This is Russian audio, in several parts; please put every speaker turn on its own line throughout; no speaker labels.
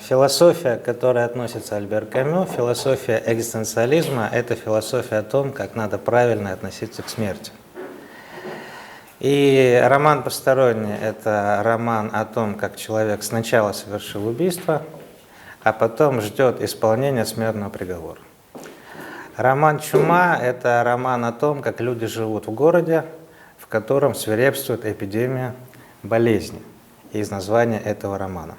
Философия, к которой относится Альбер Камю, философия экзистенциализма, это философия о том, как надо правильно относиться к смерти. И роман «Посторонний» — это роман о том, как человек сначала совершил убийство, а потом ждет исполнения смертного приговора. Роман «Чума» — это роман о том, как люди живут в городе, в котором свирепствует эпидемия болезни, из названия этого романа.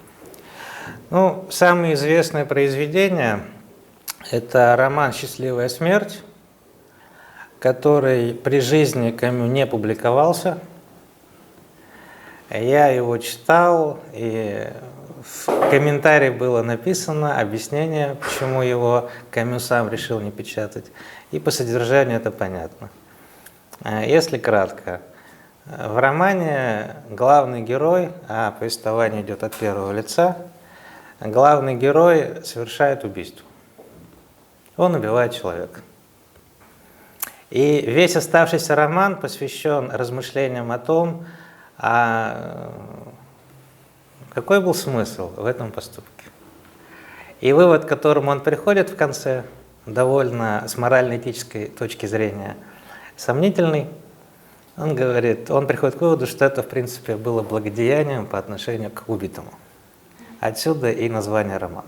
Ну, самые известные произведения — это роман «Счастливая смерть», который при жизни Камю не публиковался. Я его читал, и в комментарии было написано объяснение, почему его Камю сам решил не печатать, и по содержанию это понятно. Если кратко, в романе главный герой, а повествование идет от первого лица, главный герой совершает убийство. Он убивает человека. И весь оставшийся роман посвящен размышлениям о том, какой был смысл в этом поступке. И вывод, к которому он приходит в конце, довольно с морально-этической точки зрения сомнительный. Он приходит к выводу, что это, в принципе, было благодеянием по отношению к убитому. Отсюда и название романа.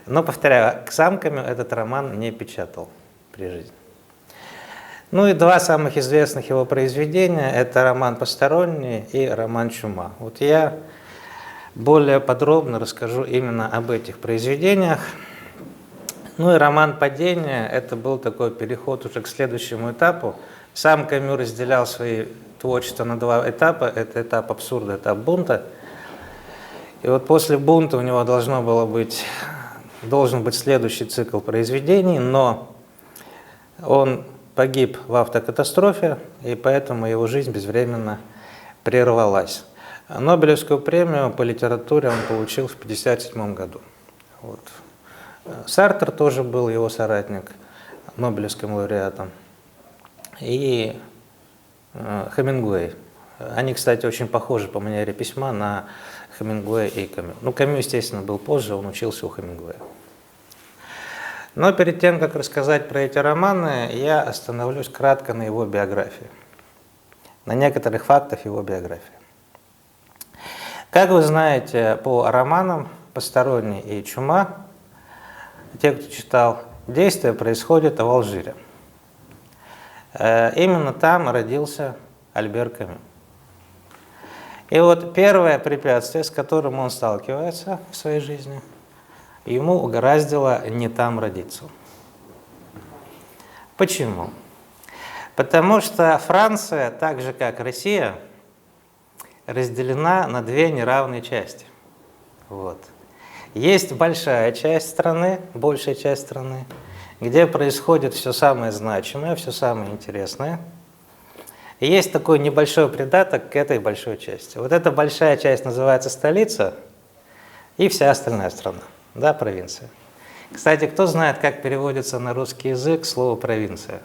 Но, повторяю, сам Камю этот роман не печатал при жизни. Ну и два самых известных его произведения — это роман «Посторонний» и роман «Чума». Вот я более подробно расскажу именно об этих произведениях. Ну и роман «Падение» — это был такой переход уже к следующему этапу. Сам Камю разделял свои творчества на два этапа. Это этап абсурда, этап бунта. И вот после бунта у него должен быть следующий цикл произведений, но он погиб в автокатастрофе, и поэтому его жизнь безвременно прервалась. Нобелевскую премию по литературе он получил в 1957 году. Вот. Сартр тоже был его соратник, нобелевским лауреатом, и Хемингуэй. Они, кстати, очень похожи по манере письма на Хемингуэя и Камю. Ну, Камю, естественно, был позже, он учился у Хемингуэя. Но перед тем, как рассказать про эти романы, я остановлюсь кратко на его биографии, на некоторых фактах его биографии. Как вы знаете, по романам «Посторонний» и «Чума», те, кто читал, действие происходит в Алжире. Именно там родился Альбер Камю. И вот первое препятствие, с которым он сталкивается в своей жизни, ему угораздило не там родиться. Почему? Потому что Франция, так же как Россия, разделена на две неравные части. Вот. Есть большая часть страны, большая часть страны, где происходит все самое значимое, все самое интересное. И есть такой небольшой придаток к этой большой части. Вот эта большая часть называется столица и вся остальная страна. Да, провинция. Кстати, кто знает, как переводится на русский язык слово «провинция»?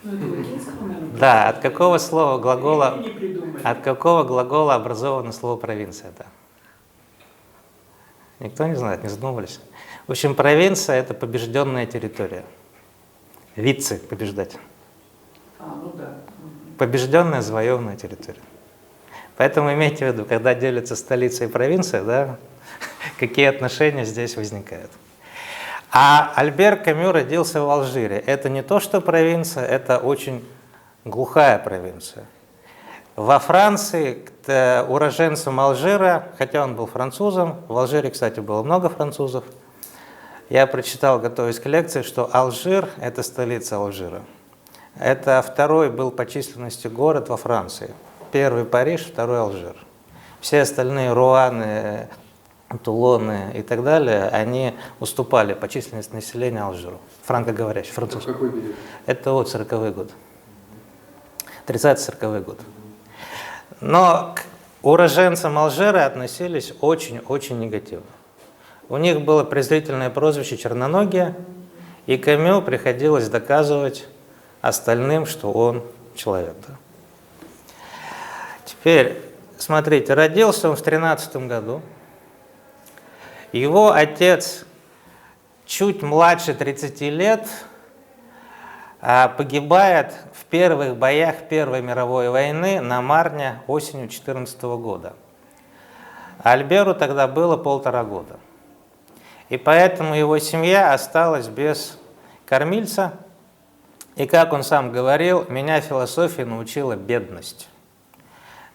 Да, от какого слова глагола, образовано слово «провинция»? Да. Никто не знает, не задумывались? В общем, провинция — это побежденная территория. Вице — побеждать.
Ну да.
Побежденная, завоеванная территория. Поэтому имейте в виду, когда делятся столица и провинция, да, какие отношения здесь возникают. А Альбер Камю родился в Алжире. Это не то, что провинция, это очень глухая провинция. Во Франции уроженцем Алжира, хотя он был французом, в Алжире, кстати, было много французов, я прочитал, готовясь к лекции, что Алжир – это столица Алжира. Это второй был по численности город во Франции. Первый Париж, второй Алжир. Все остальные Руаны, Тулоны и так далее, они уступали по численности населения Алжиру. Франкоговорящий, французский.
Какой период?
Это вот 40-й год. 30-40-й год. Но к уроженцам Алжира относились очень-очень негативно. У них было презрительное прозвище «черноногие», и Камю приходилось доказывать остальным, что он человек. Да? Теперь, смотрите, родился он в 13 году. Его отец чуть младше 30 лет погибает в первых боях Первой мировой войны на Марне осенью 14 года. Альберу тогда было 1,5 года. И поэтому его семья осталась без кормильца. И, как он сам говорил, меня философия научила бедность.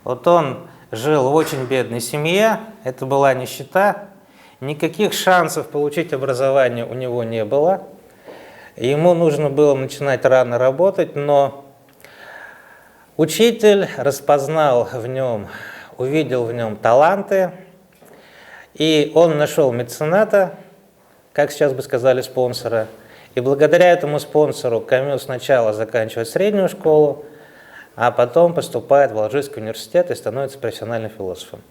Вот он жил в очень бедной семье, это была нищета, никаких шансов получить образование у него не было. Ему нужно было начинать рано работать, но учитель распознал в нем, увидел в нем таланты, и он нашел мецената, как сейчас бы сказали, спонсора. И благодаря этому спонсору Камю сначала заканчивает среднюю школу, а потом поступает в Алжирский университет и становится профессиональным философом.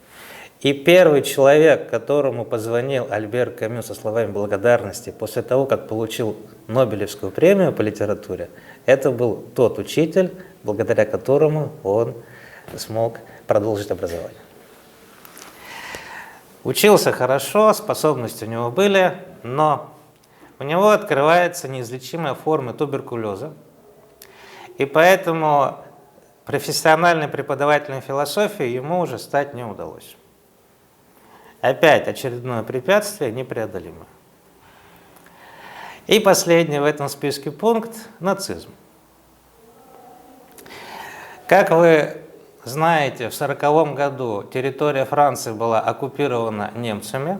И первый человек, которому позвонил Альбер Камю со словами благодарности после того, как получил Нобелевскую премию по литературе, это был тот учитель, благодаря которому он смог продолжить образование. Учился хорошо, способности у него были, но у него открывается неизлечимая форма туберкулеза, и поэтому профессиональным преподавателем философии ему уже стать не удалось. Опять очередное препятствие непреодолимое. И последний в этом списке пункт – нацизм. Как вы знаете, в 1940 году территория Франции была оккупирована немцами,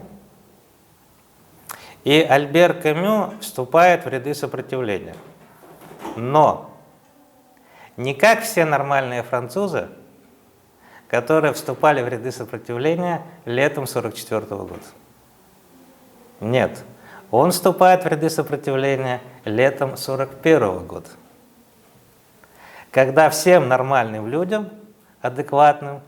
и Альбер Камю вступает в ряды сопротивления. Но не как все нормальные французы, которые вступали в ряды сопротивления летом 1944 года. Нет, он вступает в ряды сопротивления летом 1941 года, когда всем нормальным людям, адекватным,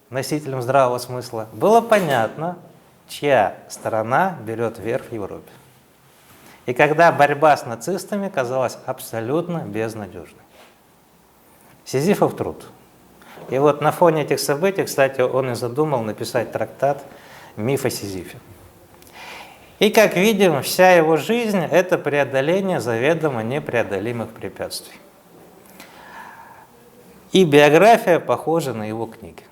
носителям здравого смысла, было понятно, чья сторона берет верх в Европе. И когда борьба с нацистами казалась абсолютно безнадежной. Сизифов труд. И вот на фоне этих событий, кстати, он и задумал написать трактат «Миф о Сизифе». И, как видим, вся его жизнь – это преодоление заведомо непреодолимых препятствий. И биография похожа на его книги.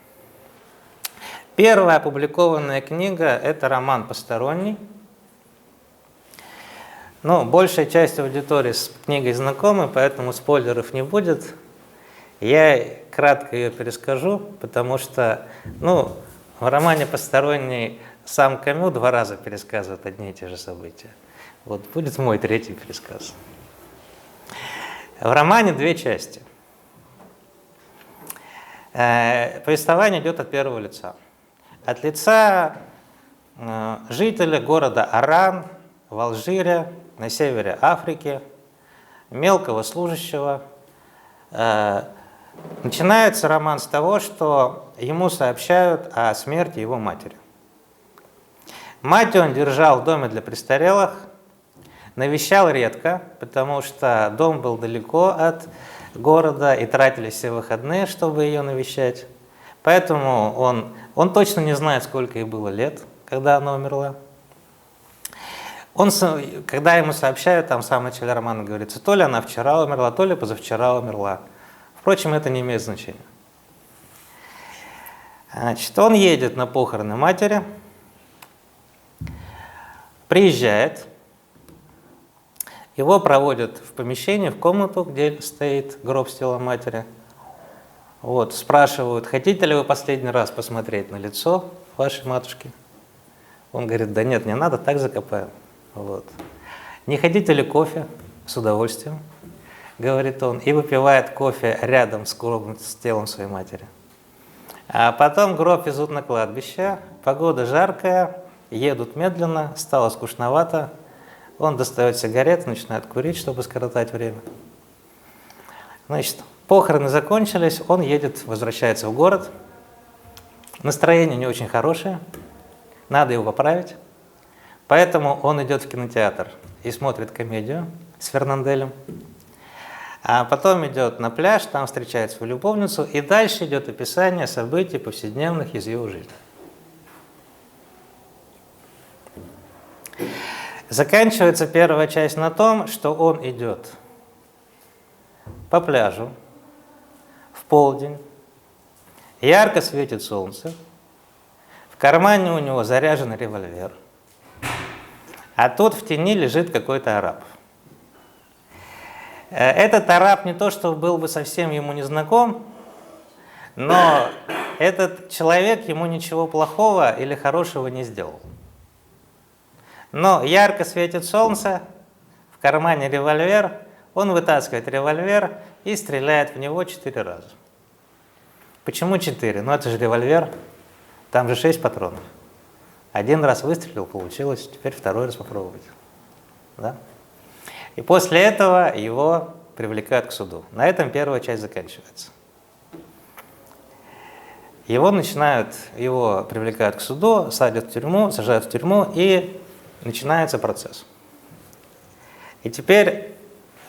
Первая опубликованная книга – это роман «Посторонний». Но большая часть аудитории с книгой знакомы, поэтому спойлеров не будет. Я кратко ее перескажу, потому что в романе «Посторонний» сам Камю 2 раза пересказывает одни и те же события. Вот будет мой 3-й пересказ. В романе 2 части. Повествование идет от первого лица. От лица жителя города Оран в Алжире, на севере Африки, мелкого служащего. Начинается роман с того, что ему сообщают о смерти его матери. Мать он держал в доме для престарелых, навещал редко, потому что дом был далеко от города и тратились все выходные, чтобы ее навещать. Поэтому он точно не знает, сколько ей было лет, когда она умерла. Когда ему сообщают, там в самом начале романа говорится, то ли она вчера умерла, то ли позавчера умерла. Впрочем, это не имеет значения. Значит, он едет на похороны матери, приезжает, его проводят в помещение, в комнату, где стоит гроб с телом матери. Вот, спрашивают, хотите ли вы последний раз посмотреть на лицо вашей матушки? Он говорит, да нет, не надо, так закопаем. Вот. Не хотите ли кофе? С удовольствием, говорит он, и выпивает кофе рядом с гробом, с телом своей матери. А потом гроб везут на кладбище, погода жаркая, едут медленно, стало скучновато, он достает сигареты, начинает курить, чтобы скоротать время. Значит, похороны закончились, он едет, возвращается в город, настроение не очень хорошее, надо его поправить, поэтому он идет в кинотеатр и смотрит комедию с Фернанделем. А потом идет на пляж, там встречает свою любовницу, и дальше идет описание событий повседневных из его жизни. Заканчивается первая часть на том, что он идет по пляжу в полдень, ярко светит солнце, в кармане у него заряжен револьвер, а тут в тени лежит какой-то араб. Этот араб не то, что был бы совсем ему не знаком, но этот человек ему ничего плохого или хорошего не сделал. Но ярко светит солнце, в кармане револьвер, он вытаскивает револьвер и стреляет в него 4 раза. Почему 4? Ну это же револьвер, там же 6 патронов. 1 раз выстрелил, получилось, теперь 2-й раз попробовать. Да? И после этого его привлекают к суду. На этом первая часть заканчивается. Его привлекают к суду, садят в тюрьму, сажают в тюрьму, и начинается процесс. И теперь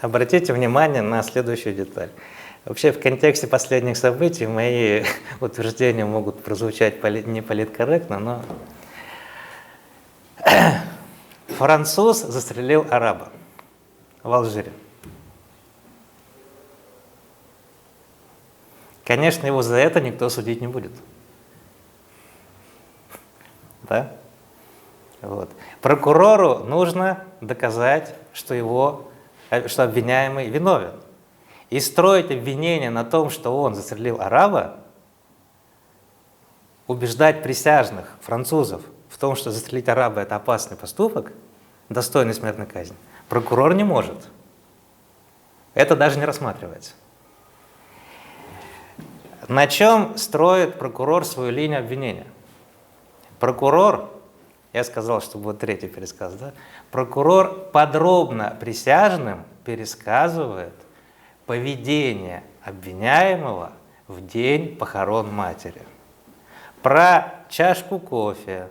обратите внимание на следующую деталь. Вообще, в контексте последних событий мои утверждения могут прозвучать не политкорректно, но француз застрелил араба в Алжире. Конечно, его за это никто судить не будет. Да? Вот. Прокурору нужно доказать, что обвиняемый виновен. И строить обвинение на том, что он застрелил араба, убеждать присяжных французов в том, что застрелить араба – это опасный поступок, достойный смертной казни, прокурор не может. Это даже не рассматривается. На чем строит прокурор свою линию обвинения? Прокурор, я сказал, что будет 3-й пересказ, да? Прокурор подробно присяжным пересказывает поведение обвиняемого в день похорон матери. Про чашку кофе,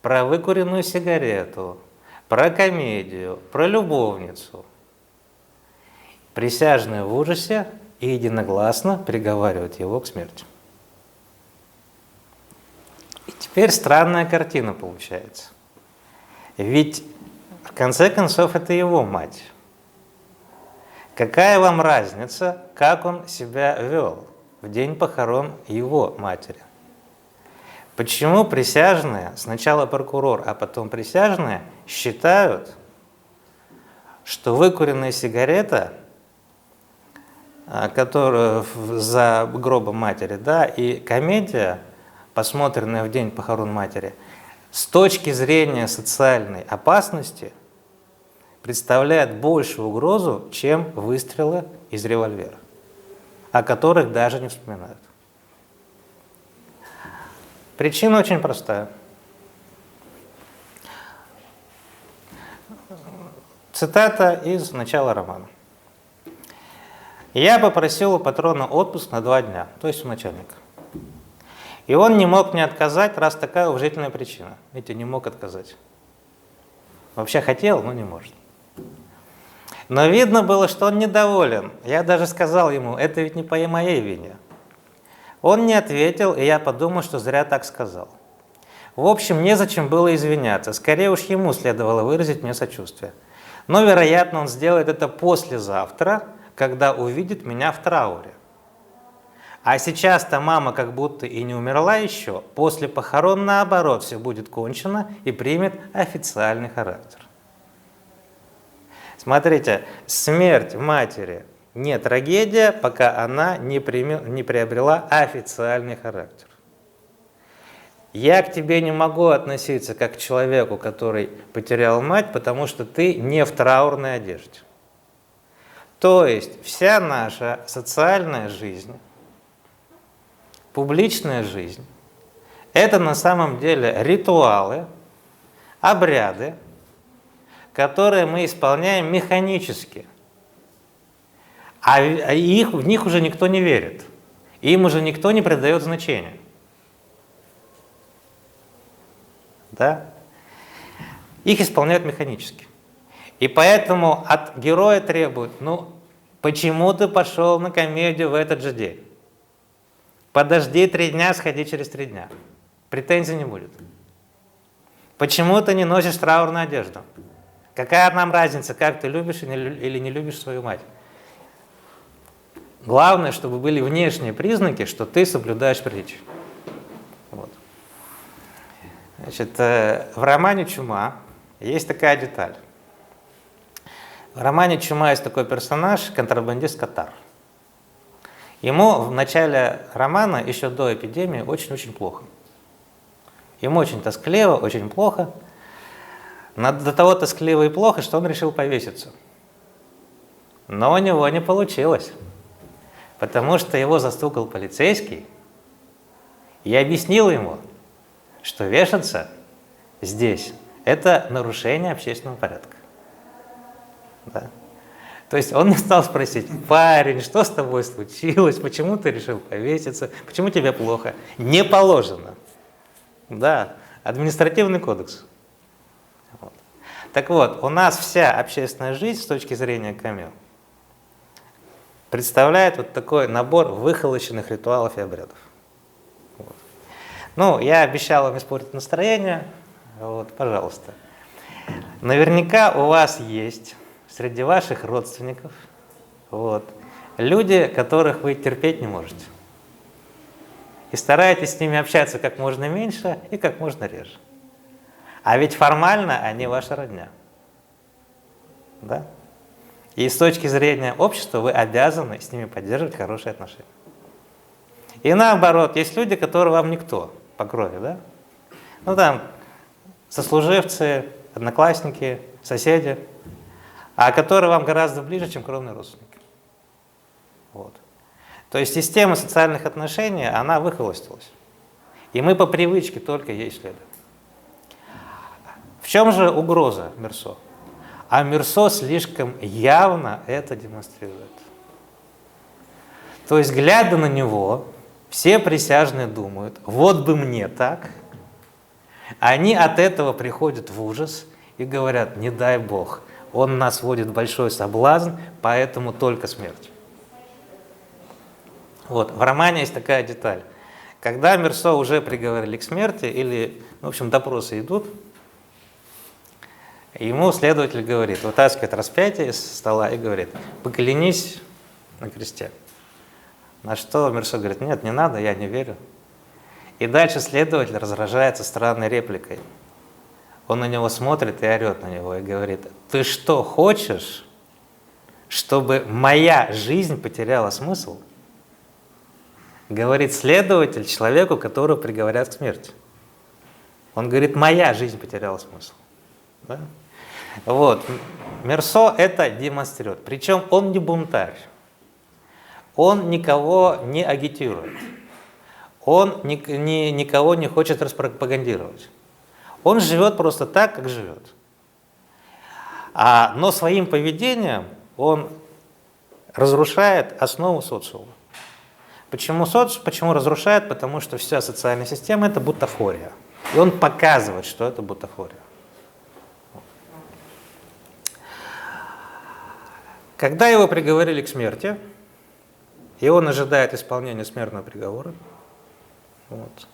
про выкуренную сигарету, про комедию, про любовницу. Присяжные в ужасе и единогласно приговаривают его к смерти. И теперь странная картина получается. Ведь, в конце концов, это его мать. Какая вам разница, как он себя вел в день похорон его матери? Почему присяжные, сначала прокурор, а потом присяжные, считают, что выкуренная сигарета, которая за гробом матери, да, и комедия, посмотренная в день похорон матери, с точки зрения социальной опасности представляет большую угрозу, чем выстрелы из револьвера, о которых даже не вспоминают. Причина очень простая. Цитата из начала романа. «Я попросил у патрона отпуск на 2 дня, то есть у начальника. И он не мог мне отказать, раз такая уважительная причина. Видите, не мог отказать. Вообще хотел, но не может. Но видно было, что он недоволен. Я даже сказал ему, это ведь не по моей вине. Он не ответил, и я подумал, что зря так сказал. В общем, незачем было извиняться. Скорее уж ему следовало выразить мне сочувствие. Но, вероятно, он сделает это послезавтра, когда увидит меня в трауре. А сейчас-то мама как будто и не умерла еще. После похорон, наоборот, все будет кончено и примет официальный характер». Смотрите, смерть матери не трагедия, пока она не приобрела официальный характер. Я к тебе не могу относиться как к человеку, который потерял мать, потому что ты не в траурной одежде. То есть вся наша социальная жизнь, публичная жизнь – это на самом деле ритуалы, обряды, которые мы исполняем механически. А в них уже никто не верит. Им уже никто не придает значения. Да? Их исполняют механически. И поэтому от героя требуют, Почему ты пошел на комедию в этот же день? Подожди 3 дня, сходи через 3 дня. Претензий не будет. Почему ты не носишь траурную одежду? Какая нам разница, как ты любишь или не любишь свою мать? Главное, чтобы были внешние признаки, что ты соблюдаешь приличие. Вот. Значит, в романе «Чума» есть такая деталь. В романе «Чума» есть такой персонаж, контрабандист Катар. Ему в начале романа, еще до эпидемии, очень-очень плохо. Ему очень тоскливо, очень плохо. До того тоскливо и плохо, что он решил повеситься. Но у него не получилось, потому что его застукал полицейский и объяснил ему, что вешаться здесь – это нарушение общественного порядка. Да. То есть он не стал спросить: парень, что с тобой случилось, почему ты решил повеситься, почему тебе плохо? Не положено. Да, административный кодекс. Вот. Так вот, у нас вся общественная жизнь с точки зрения Камю представляет вот такой набор выхолощенных ритуалов и обрядов. Вот. Ну, я обещал вам испортить настроение, вот, пожалуйста. Наверняка у вас есть среди ваших родственников вот, люди, которых вы терпеть не можете. И стараетесь с ними общаться как можно меньше и как можно реже. А ведь формально они ваша родня. Да? И с точки зрения общества вы обязаны с ними поддерживать хорошие отношения. И наоборот, есть люди, которые вам никто по крови, да? Ну там сослуживцы, одноклассники, соседи, а которые вам гораздо ближе, чем кровные родственники. Вот. То есть система социальных отношений, она выхолостилась. И мы по привычке только ей следуем. В чем же угроза Мерсо? А Мерсо слишком явно это демонстрирует. То есть, глядя на него, все присяжные думают: вот бы мне так. Они от этого приходят в ужас и говорят: не дай Бог, он нас вводит в большой соблазн, поэтому только смерть. Вот, в романе есть такая деталь. Когда Мерсо уже приговорили к смерти, или, в общем, допросы идут, ему следователь говорит, вытаскивает распятие из стола и говорит: поклянись на кресте. На что Мерсо говорит: нет, не надо, я не верю. И дальше следователь разражается странной репликой. Он на него смотрит и орет на него и говорит: ты что, хочешь, чтобы моя жизнь потеряла смысл? Говорит следователь человеку, которого приговорят к смерти. Он говорит: моя жизнь потеряла смысл. Да? Вот. Мерсо это демонстрирует. Причем он не бунтарь. Он никого не агитирует. Он никого не хочет распропагандировать. Он живет просто так, как живет. Но своим поведением он разрушает основу социума. Почему разрушает? Потому что вся социальная система – это бутафория. И он показывает, что это бутафория. Когда его приговорили к смерти, и он ожидает исполнения смертного приговора, вот.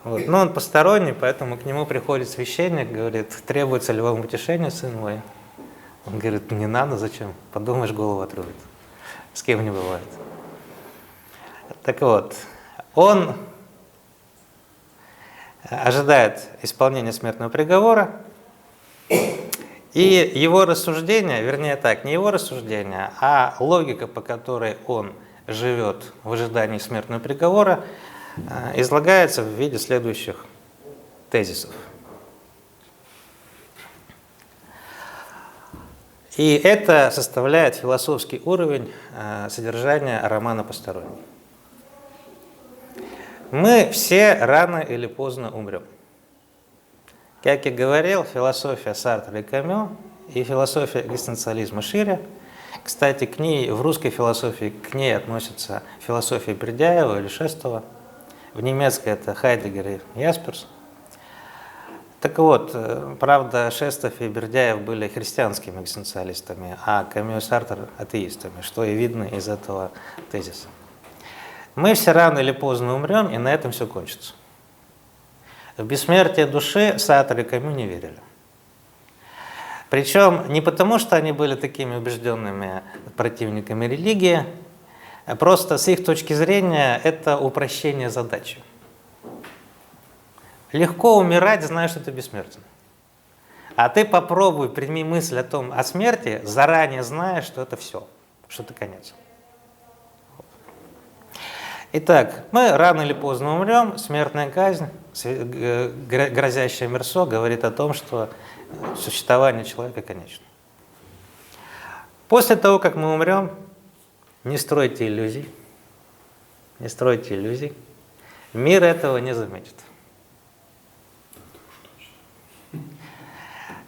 Но он посторонний, поэтому к нему приходит священник, говорит: требуется ли вам утешение, сын мой? Он говорит: не надо, зачем? Подумаешь, голову отрубит. С кем не бывает. Так вот, он ожидает исполнения смертного приговора, и его рассуждение, вернее так, не его рассуждение, а логика, по которой он живет в ожидании смертного приговора, излагается в виде следующих тезисов. И это составляет философский уровень содержания романа «Посторонний». Мы все рано или поздно умрем. Как я говорил, философия Сартра и Камю и философия экзистенциализма шире. Кстати, к ней, в русской философии к ней относятся философия Бердяева или Шестова. В немецкой это Хайдеггер и Ясперс. Так вот, правда, Шестов и Бердяев были христианскими экзистенциалистами, а Камю и Сартр – атеистами, что и видно из этого тезиса. Мы все рано или поздно умрем, и на этом все кончится. В бессмертие души Сартр и Камю не верили. Причем не потому, что они были такими убежденными противниками религии, а просто с их точки зрения это упрощение задачи. Легко умирать, зная, что ты бессмертен. А ты попробуй, прими мысль о смерти, заранее зная, что это все, что это конец. Итак, мы рано или поздно умрем, смертная казнь, грозящая Мерсо, говорит о том, что существование человека конечно. После того, как мы умрем, не стройте иллюзий, не стройте иллюзий, мир этого не заметит.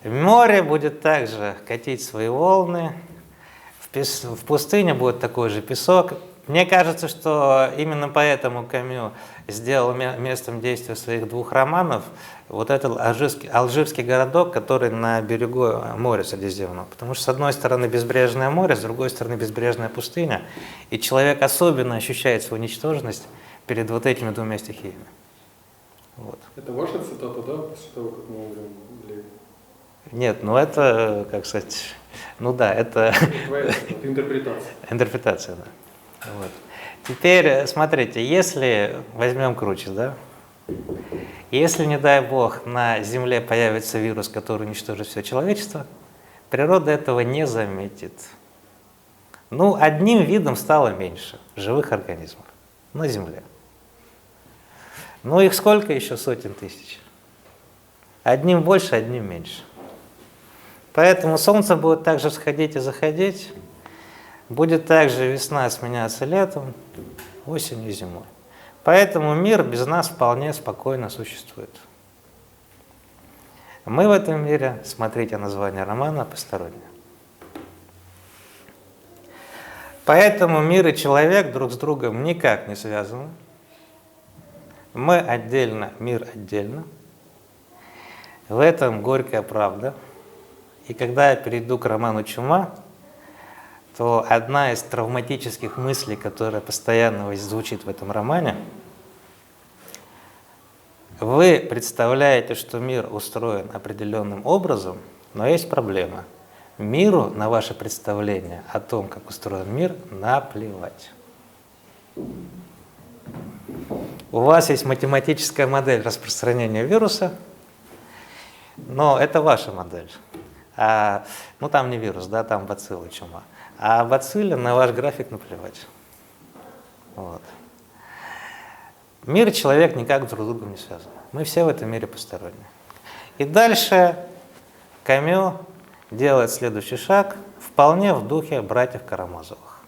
Море будет также катить свои волны, в пустыне будет такой же песок. Мне кажется, что именно поэтому Камю сделал местом действия своих двух романов вот этот алжирский городок, который на берегу моря Средиземного. Потому что с одной стороны безбрежное море, с другой стороны безбрежная пустыня, и человек особенно ощущает свою ничтожность перед вот этими двумя стихиями. Вот.
Это ваша цитата, да, после того, как мы умрем? Или...
Нет, ну это, как сказать, ну да, это...
Твоя интерпретация.
Интерпретация, да. Вот. Теперь, смотрите, если возьмем круче, да, если, не дай бог, на Земле появится вирус, который уничтожит все человечество, природа этого не заметит. Ну, одним видом стало меньше живых организмов на Земле. Ну, их сколько еще? Сотен тысяч. Одним больше, одним меньше. Поэтому Солнце будет также всходить и заходить. Будет также весна сменяться летом, осенью и зимой. Поэтому мир без нас вполне спокойно существует. Мы в этом мире, смотрите название романа, посторонние. Поэтому мир и человек друг с другом никак не связаны. Мы отдельно, мир отдельно. В этом горькая правда. И когда я перейду к роману «Чума», то одна из травматических мыслей, которая постоянно звучит в этом романе, вы представляете, что мир устроен определенным образом, но есть проблема. Миру на ваше представление о том, как устроен мир, наплевать. У вас есть математическая модель распространения вируса, но это ваша модель. Ну там не вирус, да, там бацилла, чума. А бацилле на ваш график наплевать. Вот. Мир и человек никак друг с другом не связаны. Мы все в этом мире посторонние. И дальше Камю делает следующий шаг, вполне в духе братьев Карамазовых.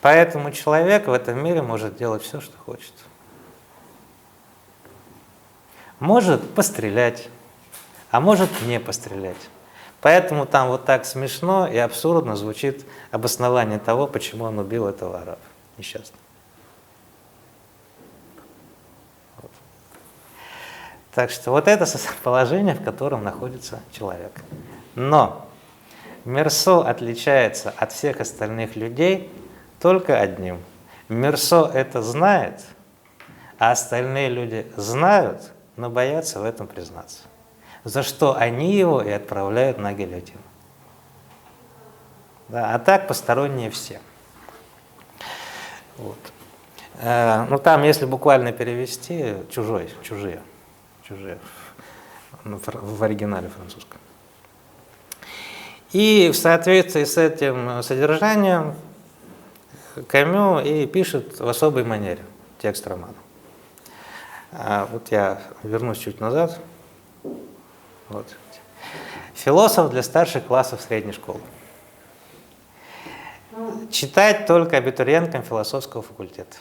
Поэтому человек в этом мире может делать все, что хочет. Может пострелять, а может не пострелять. Поэтому там вот так смешно и абсурдно звучит обоснование того, почему он убил этого араба несчастного. Вот. Так что вот это положение, в котором находится человек. Но Мерсо отличается от всех остальных людей только одним. Мерсо это знает, а остальные люди знают, но боятся в этом признаться. За что они его и отправляют на гильотину. Да, а так посторонние все. Вот. Ну там, если буквально перевести, чужие, в оригинале французском. И в соответствии с этим содержанием Камю и пишет в особой манере текст романа. Вот я вернусь чуть назад. Вот. Философ для старших классов средней школы. Читать только абитуриенткам философского факультета.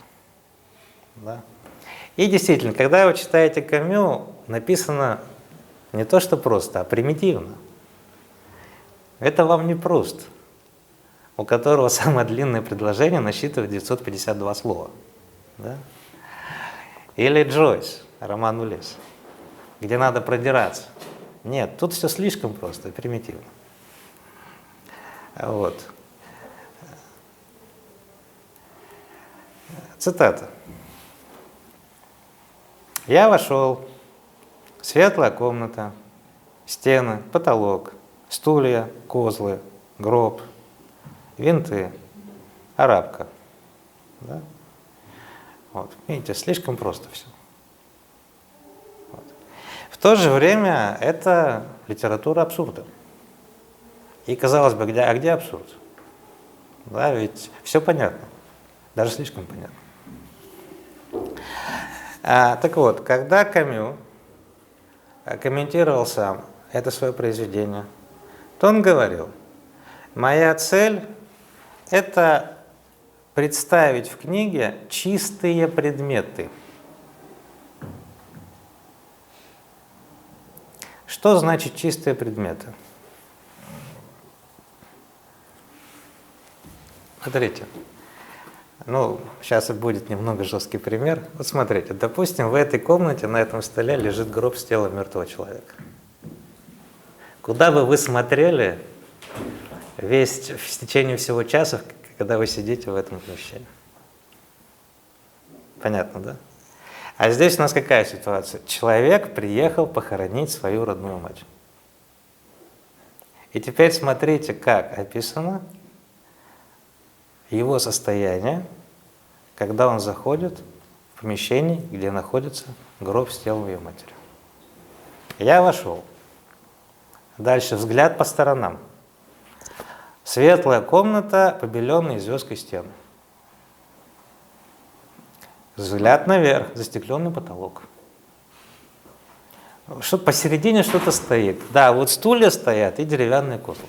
Да. И действительно, когда вы читаете Камю, написано не то что просто, а примитивно. Это вам не Пруст, у которого самое длинное предложение насчитывает 952 слова. Да? Или Джойс, роман «Улисс», где надо продираться. Нет, тут все слишком просто и примитивно. Вот. Цитата. «Я вошел, светлая комната, стены, потолок, стулья, козлы, гроб, винты, арабка». Да? Вот. Видите, слишком просто все. Вот. В то же время это литература абсурда. И казалось бы, где абсурд? Да, ведь все понятно, даже слишком понятно. Так вот, когда Камю комментировал сам это свое произведение, то он говорил: «Моя цель – это представить в книге чистые предметы». Что значит чистые предметы? Смотрите, сейчас будет немного жесткий пример. Вот смотрите, допустим, в этой комнате на этом столе лежит гроб с телом мертвого человека. Куда бы вы смотрели в течение всего часа, когда вы сидите в этом помещении? Понятно, да? А здесь у нас какая ситуация? Человек приехал похоронить свою родную мать. И теперь смотрите, как описано его состояние, когда он заходит в помещение, где находится гроб с телом ее матери. Я вошел. Дальше взгляд по сторонам. Светлая комната, побеленные звездкой стены. Взгляд наверх, застекленный потолок. Посередине что-то стоит. Да, вот стулья стоят и деревянные козлы.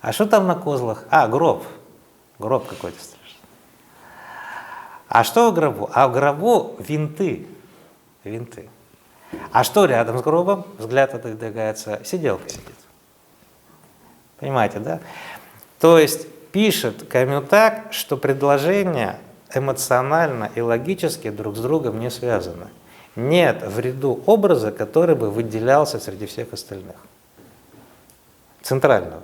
А что там на козлах? Гроб. Гроб какой-то страшный. А что в гробу? А в гробу винты. Винты. А что рядом с гробом? Взгляд отодвигается, сиделка сидит. Понимаете, да? То есть пишет Камю так, что предложения эмоционально и логически друг с другом не связаны. Нет в ряду образа, который бы выделялся среди всех остальных. Центрального.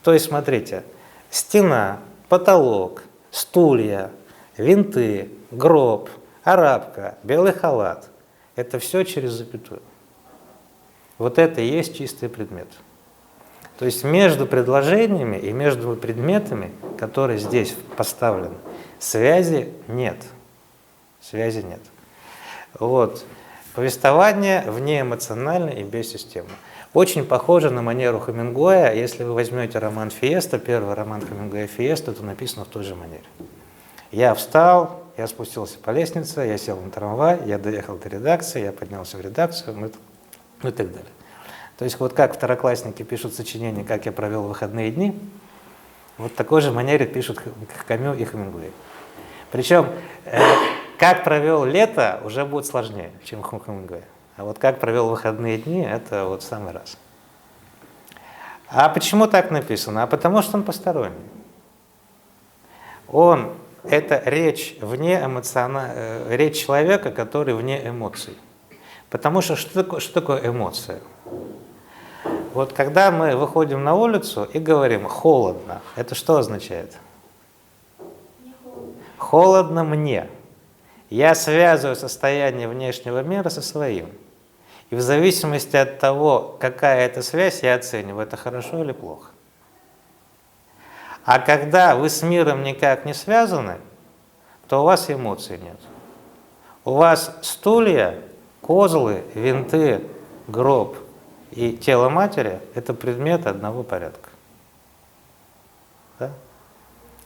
То есть, смотрите, стена, потолок, стулья, винты, гроб, арабка, белый халат – это все через запятую. Вот это и есть чистый предмет. То есть между предложениями и между предметами, которые здесь поставлены, связи нет. Связи нет. Вот. Повествование внеэмоционально и бессистемно. Очень похоже на манеру Хемингуэя. Если вы возьмете роман «Фиеста», первый роман Хемингуэя «Фиеста», то написано в той же манере. Я встал, я спустился по лестнице, я сел на трамвай, я доехал до редакции, я поднялся в редакцию, и так далее. То есть вот как второклассники пишут сочинения «Как я провел выходные дни», вот в такой же манере пишут Камю и Хемингуэй. Причем как провел лето уже будет сложнее, чем Хемингуэй. А вот как провел выходные дни, это вот в самый раз. А почему так написано? А потому что он посторонний. Это речь речь человека, который вне эмоций. Потому что такое эмоция? Вот когда мы выходим на улицу и говорим «холодно», это что означает? Холодно мне. Я связываю состояние внешнего мира со своим. И в зависимости от того, какая это связь, я оцениваю, это хорошо или плохо. А когда вы с миром никак не связаны, то у вас эмоций нет. У вас стулья, козлы, винты, гроб и тело матери – это предметы одного порядка. Да?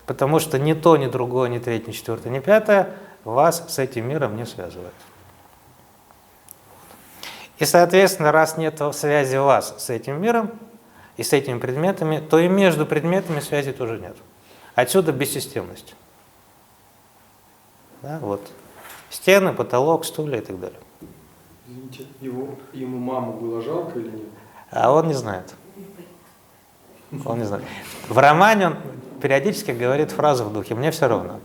Потому что ни то, ни другое, ни третье, ни четвертое, ни пятое вас с этим миром не связывает. И, соответственно, раз нет связи вас с этим миром и с этими предметами, то и между предметами связи тоже нет. Отсюда бессистемность. Да, вот. Стены, потолок, стулья и так далее.
Извините, ему маму было жалко или нет?
А он не знает. Он не знает. В романе он периодически говорит фразу в духе «мне все равно».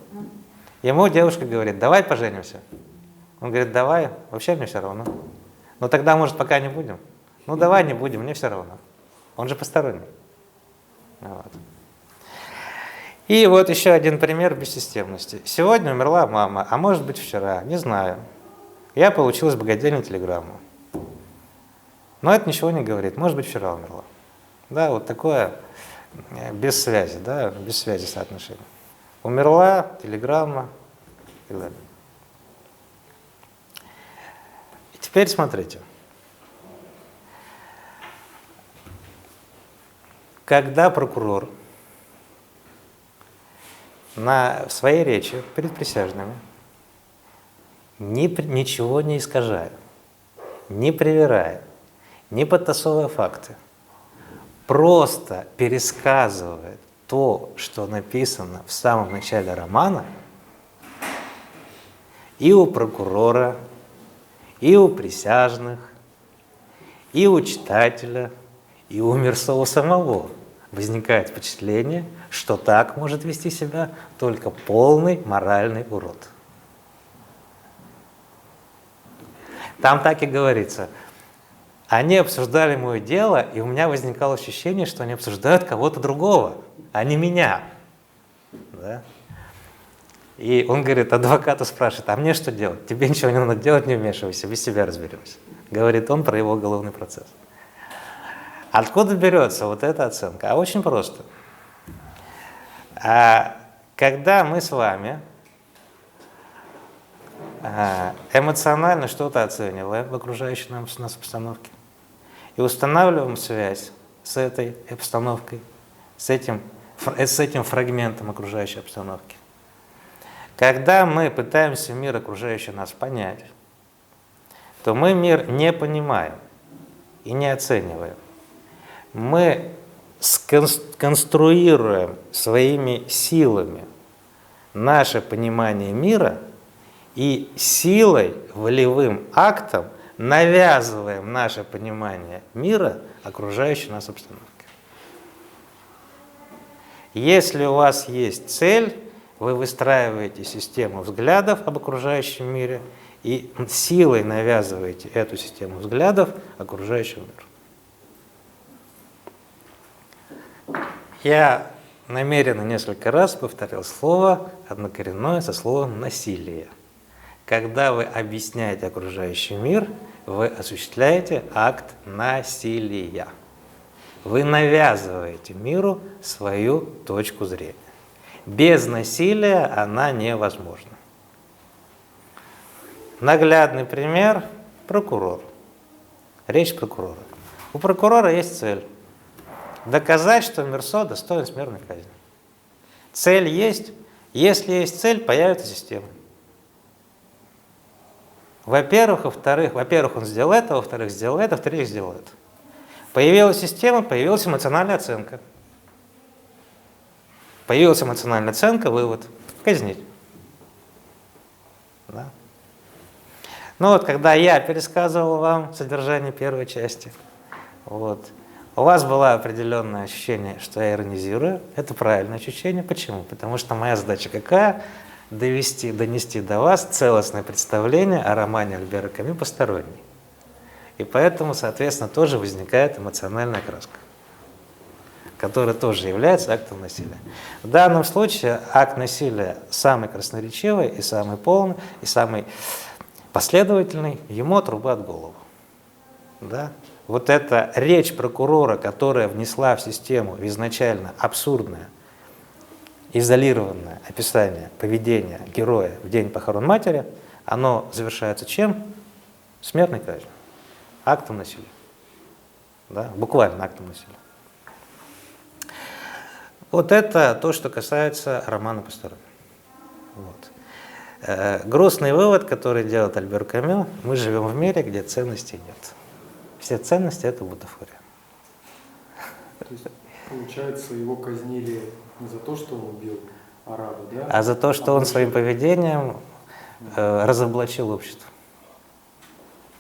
Ему девушка говорит «давай поженимся». Он Он говорит, давай, вообще мне все равно. Ну тогда, может, пока не будем? Ну давай не будем, мне все равно. Он же посторонний. Вот. И вот еще один пример бессистемности. Сегодня умерла мама, а может быть вчера, не знаю. Я получил из богадельни телеграмму. Но это ничего не говорит, может быть вчера умерла. Да, вот такое без связи, да, без связи соотношения. Умерла, телеграмма и так далее. И теперь смотрите. Когда прокурор в своей речи перед присяжными, ничего не искажая, не привирая, не подтасовывая факты, просто пересказывает то, что написано в самом начале романа, и у прокурора, и у присяжных, и у читателя, и у Мирсоу самого возникает впечатление, что так может вести себя только полный моральный урод. Там так и говорится. Они обсуждали мое дело, и у меня возникало ощущение, что они обсуждают кого-то другого, а не меня. Да? И он говорит, адвокату спрашивает, а мне что делать? Тебе ничего не надо делать, не вмешивайся, без себя разберемся. Говорит он про его уголовный процесс. Откуда берется вот эта оценка? А очень просто. Когда мы с вами эмоционально что-то оцениваем в окружающей нас обстановке и устанавливаем связь с этой обстановкой, с этим фрагментом окружающей обстановки, когда мы пытаемся мир окружающий нас понять, то мы мир не понимаем и не оцениваем. Мы сконструируем своими силами наше понимание мира и силой, волевым актом навязываем наше понимание мира окружающей нас обстановки. Если у вас есть цель, вы выстраиваете систему взглядов об окружающем мире и силой навязываете эту систему взглядов окружающему миру. Я намеренно несколько раз повторил слово однокоренное со словом «насилие». Когда вы объясняете окружающий мир, вы осуществляете акт насилия. Вы навязываете миру свою точку зрения. Без насилия она невозможна. Наглядный пример – прокурор. Речь прокурора. У прокурора есть цель. Доказать, что Мирсо достоин смертной казни. Цель есть. Если есть цель, появится система. Во-первых, он сделал это, во-вторых, сделал это, в-третьих, сделал это. Появилась система, появилась эмоциональная оценка. Появилась эмоциональная оценка, вывод – казнить. Да? Ну вот, когда я пересказывал вам содержание первой части, вот, у вас было определенное ощущение, что я иронизирую. Это правильное ощущение. Почему? Потому что моя задача какая? Донести до вас целостное представление о романе Альбера Камю «Посторонний». И поэтому, соответственно, тоже возникает эмоциональная окраска, которая тоже является актом насилия. В данном случае акт насилия самый красноречивый и самый полный, и самый последовательный, ему отрубают голову. Да? Вот эта речь прокурора, которая внесла в систему изначально абсурдное, изолированное описание поведения героя в день похорон матери, оно завершается чем? Смертной казнью. Актом насилия. Да? Буквально актом насилия. Вот это то, что касается романа «Посторонний». Вот. Грустный вывод, который делает Альбер Камю: мы живем в мире, где ценностей нет. Все ценности – это бутафория.
То есть, получается, его казнили не за то, что он убил араба, да?
А за то, что он своим поведением разоблачил общество.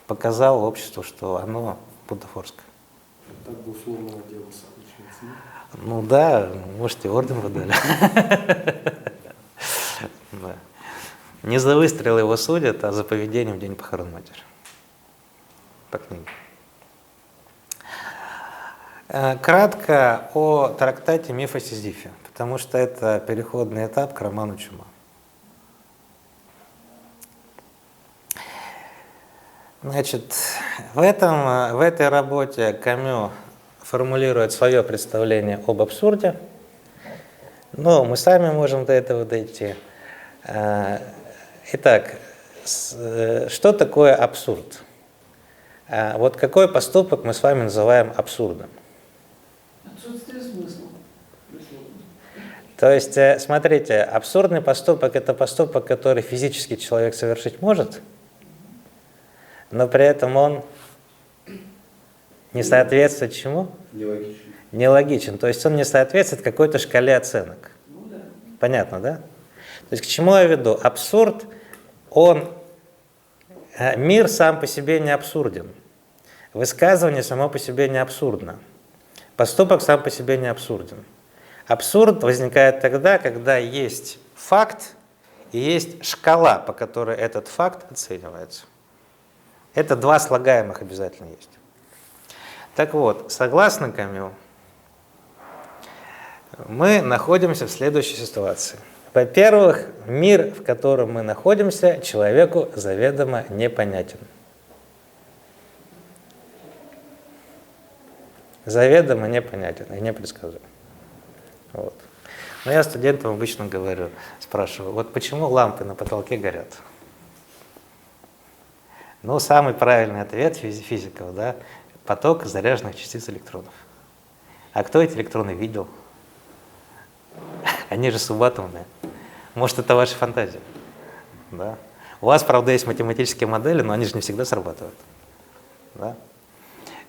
Показал обществу, что оно бутафорское.
Так бы условного дела получается.
Ну да, может, и орден выдали. Не за выстрел его судят, а за поведение в день похорон матери. По книге. Кратко о трактате «Миф о Сизифе», потому что это переходный этап к роману «Чума». Значит, в этой работе Камю формулирует свое представление об абсурде, но мы сами можем до этого дойти. Итак, что такое абсурд? Вот какой поступок мы с вами называем абсурдом?
Отсутствие смысла.
То есть, смотрите, абсурдный поступок – это поступок, который физически человек совершить может, но при этом он не соответствует чему?
Нелогично.
Нелогичен. То есть он не соответствует какой-то шкале оценок.
Ну да.
Понятно, да? То есть к чему я веду? Абсурд, мир сам по себе не абсурден. Высказывание само по себе не абсурдно. Поступок сам по себе не абсурден. Абсурд возникает тогда, когда есть факт и есть шкала, по которой этот факт оценивается. Это два слагаемых обязательно есть. Так вот, согласно Камю, мы находимся в следующей ситуации. Во-первых, мир, в котором мы находимся, человеку заведомо непонятен. Заведомо непонятен и непредсказуем. Вот. Но я студентам обычно говорю, спрашиваю, вот почему лампы на потолке горят? Ну, самый правильный ответ физиков, да, поток заряженных частиц электронов. А кто эти электроны видел? Они же субатомные. Может, это ваша фантазия? Да? У вас, правда, есть математические модели, но они же не всегда срабатывают. Да?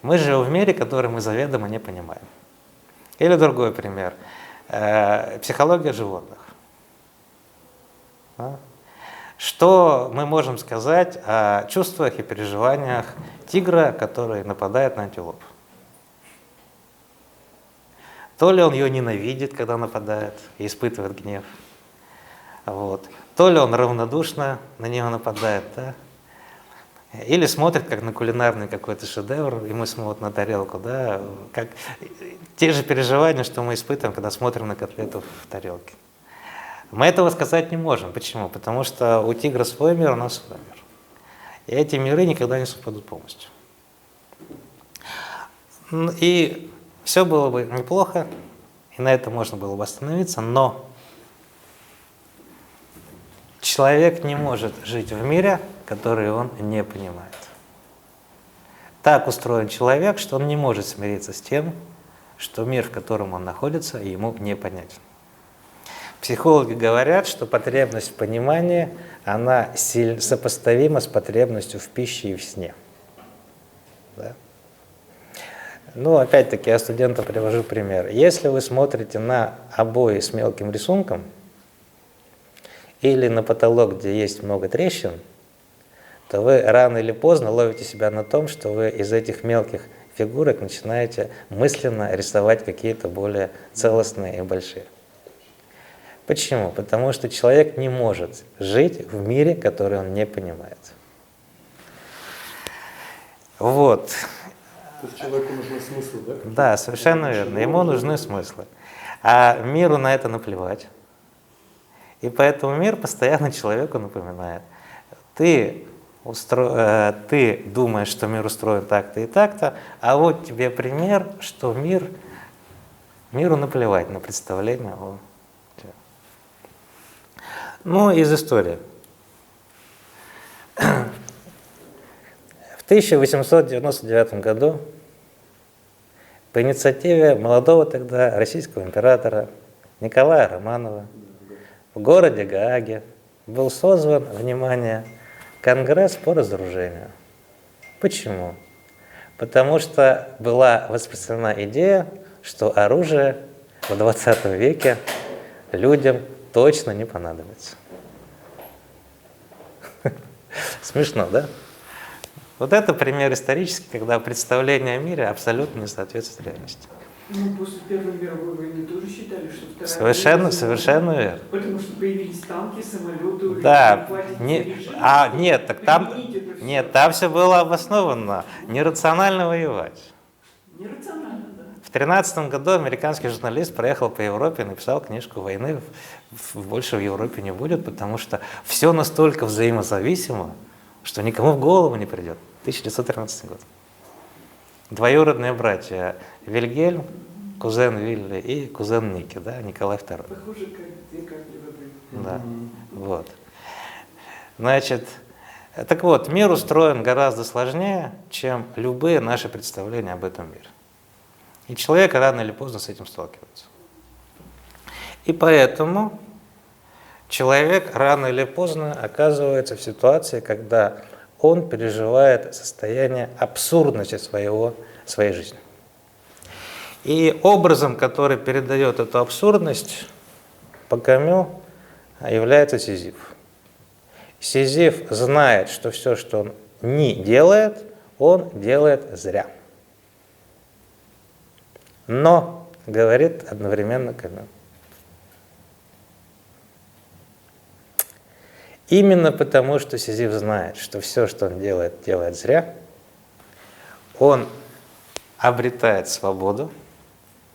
Мы живем в мире, который мы заведомо не понимаем. Или другой пример. Психология животных. Да? Что мы можем сказать о чувствах и переживаниях тигра, который нападает на антилопу? То ли он ее ненавидит, когда нападает, и испытывает гнев, вот. То ли он равнодушно на нее нападает, да? Или смотрит как на кулинарный какой-то шедевр, и мы смотрим на тарелку, да? Как те же переживания, что мы испытываем, когда смотрим на котлету в тарелке. Мы этого сказать не можем. Почему? Потому что у тигра свой мир, у нас свой мир. И эти миры никогда не совпадут полностью. И все было бы неплохо, и на этом можно было бы остановиться, но человек не может жить в мире, который он не понимает. Так устроен человек, что он не может смириться с тем, что мир, в котором он находится, ему непонятен. Психологи говорят, что потребность в понимании, она сопоставима с потребностью в пище и в сне. Да? Ну, опять-таки, я студентам привожу пример. Если вы смотрите на обои с мелким рисунком или на потолок, где есть много трещин, то вы рано или поздно ловите себя на том, что вы из этих мелких фигурок начинаете мысленно рисовать какие-то более целостные и большие. Почему? Потому что человек не может жить в мире, который он не понимает. Вот.
То есть человеку нужны смыслы, да?
Да, совершенно верно. Ему нужны смыслы. А миру на это наплевать. И поэтому мир постоянно человеку напоминает. Ты думаешь, что мир устроен так-то и так-то, а вот тебе пример, что миру наплевать на представление о тебе. Ну, из истории. В 1899 году по инициативе молодого тогда российского императора Николая Романова в городе Гааге был созван, внимание, Конгресс по разоружению. Почему? Потому что была воспрещена идея, что оружие в 20 веке людям точно не понадобится. Смешно, да? Вот это пример исторический, когда представление о мире абсолютно не соответствует реальности.
Ну, после Первой мировой войны тоже считали, что Вторая
Совершенно,
война
совершенно
возможна,
верно.
потому что появились танки, самолеты, у людей
Да,
хватит
не,
режим,
нет, так там,
применить это всё.
нет, там все было обосновано. Нерационально воевать.
Нерационально, да.
В 13 году американский журналист проехал по Европе и написал книжку «Войны больше в Европе не будет», потому что все настолько взаимозависимо, что никому в голову не придет. 1913 год. Двоюродные братья Вильгельм, кузен Вилли и кузен Ники, да, Николай II.
Похоже, как две капли воды.
Да, вот. Значит, так вот, мир устроен гораздо сложнее, чем любые наши представления об этом мире. И человек рано или поздно с этим сталкивается. И поэтому человек рано или поздно оказывается в ситуации, когда он переживает состояние абсурдности своей жизни. И образом, который передает эту абсурдность по Камю, является Сизиф. Сизиф знает, что все, что он не делает, он делает зря. Но, говорит одновременно Камю, именно потому, что Сизиф знает, что все, что он делает, делает зря, он обретает свободу.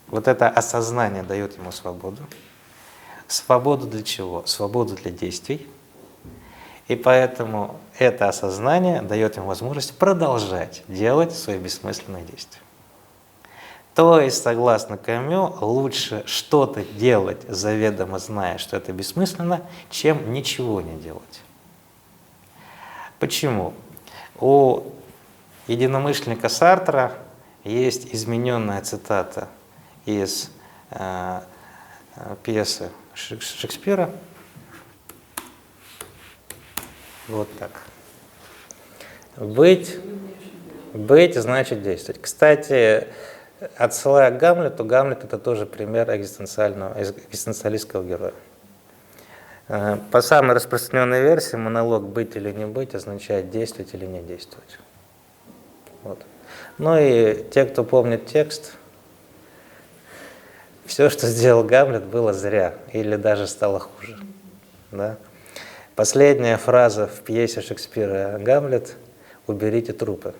Вот это осознание дает ему свободу. Свободу для чего? Свободу для действий. И поэтому это осознание дает ему возможность продолжать делать свои бессмысленные действия. То есть, согласно Камю, лучше что-то делать, заведомо зная, что это бессмысленно, чем ничего не делать. Почему? У единомышленника Сартра есть измененная цитата из пьесы Шекспира. Вот так. Быть значит действовать. Кстати, отсылая к Гамлету, Гамлет — это тоже пример экзистенциалистского героя. По самой распространенной версии монолог «быть или не быть» означает действовать или не действовать. Вот. Ну и те, кто помнит текст, все, что сделал Гамлет, было зря или даже стало хуже. Да? Последняя фраза в пьесе Шекспира «Гамлет» — «уберите трупы».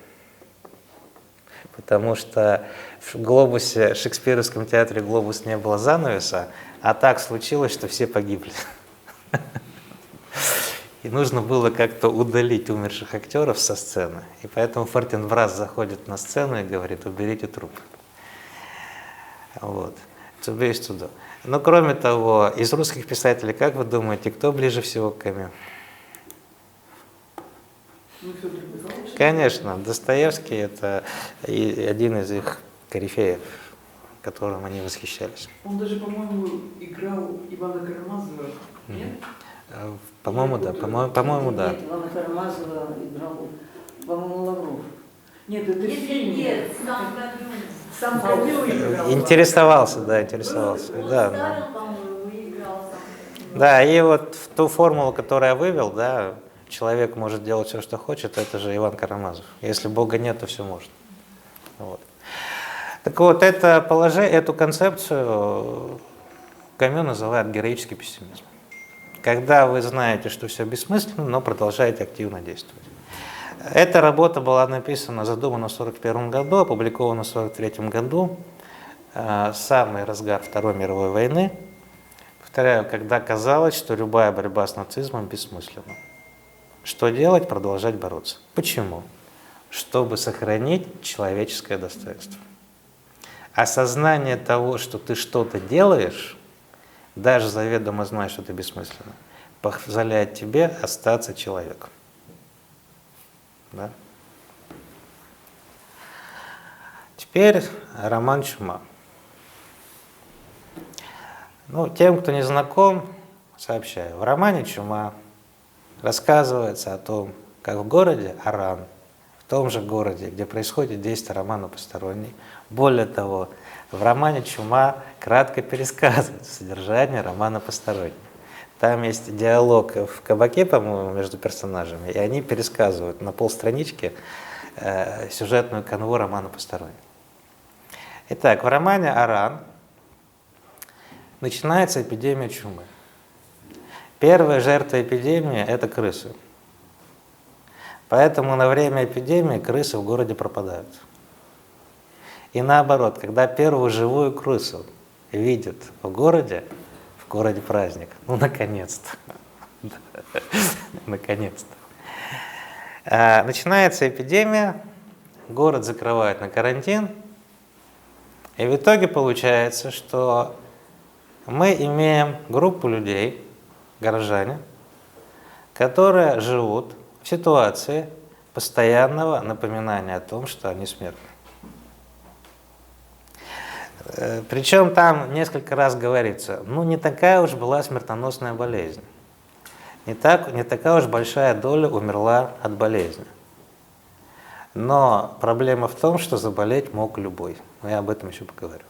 Потому что в «Глобусе», в Шекспировском театре «Глобус» не было занавеса, а так случилось, что все погибли. И нужно было как-то удалить умерших актеров со сцены. И поэтому Фортенбрас заходит на сцену и говорит: «Уберите трупы». Вот. Но кроме того, из русских писателей, как вы думаете, кто ближе всего к Камю? Конечно, Достоевский — это один из их корифеев, которым они восхищались.
Он даже, по-моему, играл Ивана Карамазова, нет?
По-моему, да. По-моему, да.
Нет, Ивана Карамазова играл, по-моему, Лавров.
Нет, это фильм.
Нет, сам Камю.
Сам Камю играл.
Интересовался.
Он
Да.
ставил, по-моему, и играл сам.
Да, и вот в ту формулу, которую я вывел, да, человек может делать все, что хочет, это же Иван Карамазов. Если Бога нет, то все может. Вот. Так вот, эту концепцию Камю называют героический пессимизм. Когда вы знаете, что все бессмысленно, но продолжаете активно действовать. Эта работа была написана, задумана в 1941 году, опубликована в 1943 году, самый разгар Второй мировой войны. Повторяю, когда казалось, что любая борьба с нацизмом бессмысленна. Что делать? Продолжать бороться. Почему? Чтобы сохранить человеческое достоинство. Осознание того, что ты что-то делаешь, даже заведомо зная, что это бессмысленно, позволяет тебе остаться человеком. Да? Теперь роман «Чума». Тем, кто не знаком, сообщаю. В романе «Чума» рассказывается о том, как в городе Аран, в том же городе, где происходит действие романа «Посторонний». Более того, в романе «Чума» кратко пересказывается содержание романа «Посторонний». Там есть диалог в кабаке, по-моему, между персонажами, и они пересказывают на полстранички сюжетную канву романа «Посторонний». Итак, в романе «Аран» начинается эпидемия чумы. Первая жертва эпидемии – это крысы. Поэтому на время эпидемии крысы в городе пропадают. И наоборот, когда первую живую крысу видят в городе праздник, ну наконец-то, наконец-то. Начинается эпидемия, город закрывают на карантин, и в итоге получается, что мы имеем группу людей, горожане, которые живут в ситуации постоянного напоминания о том, что они смертны. Причем там несколько раз говорится, ну не такая уж была смертоносная болезнь, не такая уж большая доля умерла от болезни. Но проблема в том, что заболеть мог любой. Но я об этом еще поговорю.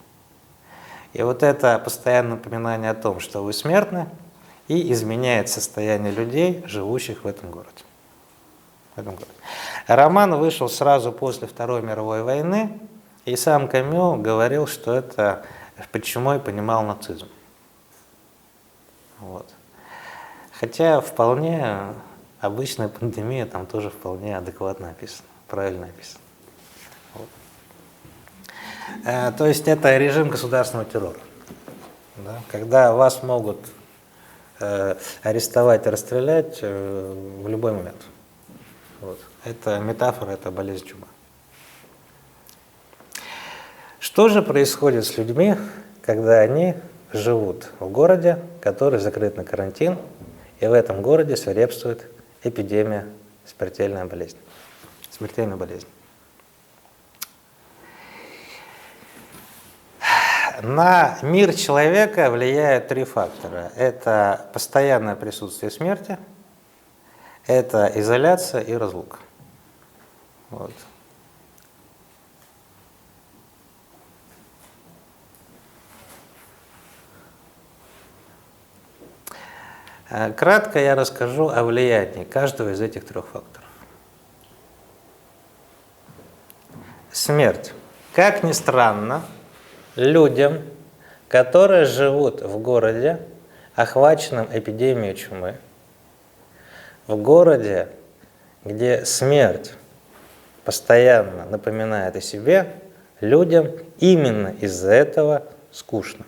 И вот это постоянное напоминание о том, что вы смертны, и изменяет состояние людей, живущих в этом городе. Роман вышел сразу после Второй мировой войны, и сам Камю говорил, что это под чумой понимал нацизм. Вот. Хотя вполне обычная пандемия там тоже вполне адекватно описана, правильно описана. Вот. То есть это режим государственного террора, да? Когда вас могут арестовать и расстрелять в любой момент. Вот. Это метафора, это болезнь чумы. Что же происходит с людьми, когда они живут в городе, который закрыт на карантин, и в этом городе свирепствует эпидемия, смертельная болезнь? Смертельная болезнь. На мир человека влияют три фактора. Это постоянное присутствие смерти, это изоляция и разлука. Вот. Кратко я расскажу о влиянии каждого из этих трех факторов. Смерть. Как ни странно, людям, которые живут в городе, охваченном эпидемией чумы, в городе, где смерть постоянно напоминает о себе, людям именно из-за этого скучно.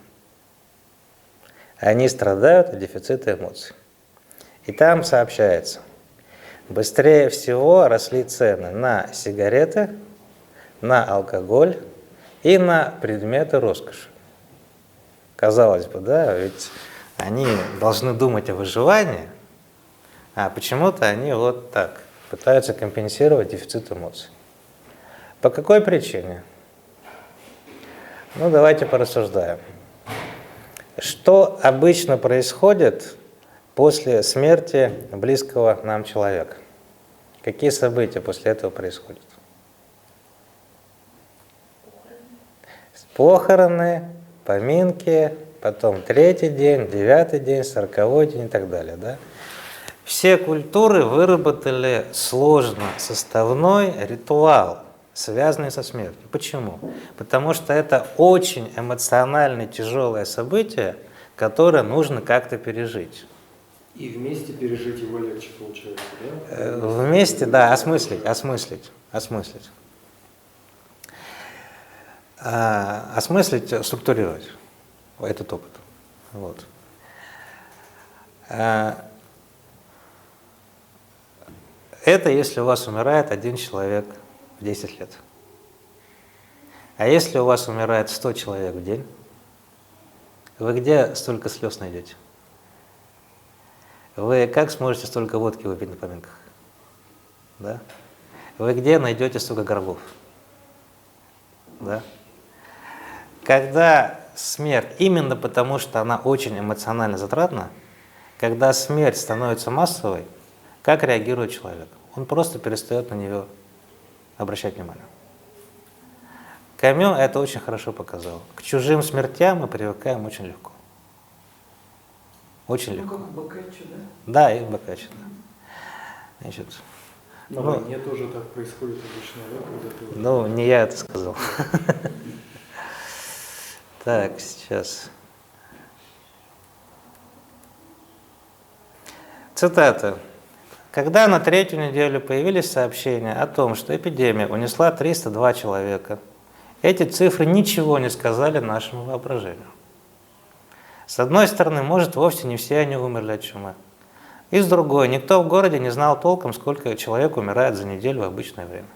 Они страдают от дефицита эмоций. И там сообщается, быстрее всего росли цены на сигареты, на алкоголь и на предметы роскоши. Казалось бы, да, ведь они должны думать о выживании, а почему-то они вот так пытаются компенсировать дефицит эмоций. По какой причине? Ну, давайте порассуждаем. Что обычно происходит после смерти близкого нам человека? Какие события после этого происходят? Похороны, поминки, потом 3-й день, 9-й день, 40-й день и так далее. Да? Все культуры выработали сложно составной ритуал, связанный со смертью. Почему? Потому что это очень эмоционально тяжелое событие, которое нужно как-то пережить.
И вместе пережить его легче получается, да?
Вместе, да, осмыслить. Осмыслить, структурировать этот опыт. Вот. Это если у вас умирает один человек в 10 лет. А если у вас умирает 100 человек в день, вы где столько слез найдете? Вы как сможете столько водки выпить на поминках? Да? Вы где найдете столько гробов? Да? Когда смерть, именно потому что она очень эмоционально затратна, когда смерть становится массовой, как реагирует человек? Он просто перестает на нее обращать внимание. Камю это очень хорошо показал. К чужим смертям мы привыкаем очень легко. Очень легко.
Ну, как Боккаччо, да?
Да, и в Боккаччо. Да. Значит,
На войне тоже так происходит обычно, да, когда ты...
ну, не я это сказал. Так, сейчас. Цитата. Когда на третью неделю появились сообщения о том, что эпидемия унесла 302 человека, эти цифры ничего не сказали нашему воображению. С одной стороны, может, вовсе не все они умерли от чумы. И с другой, никто в городе не знал толком, сколько человек умирает за неделю в обычное время.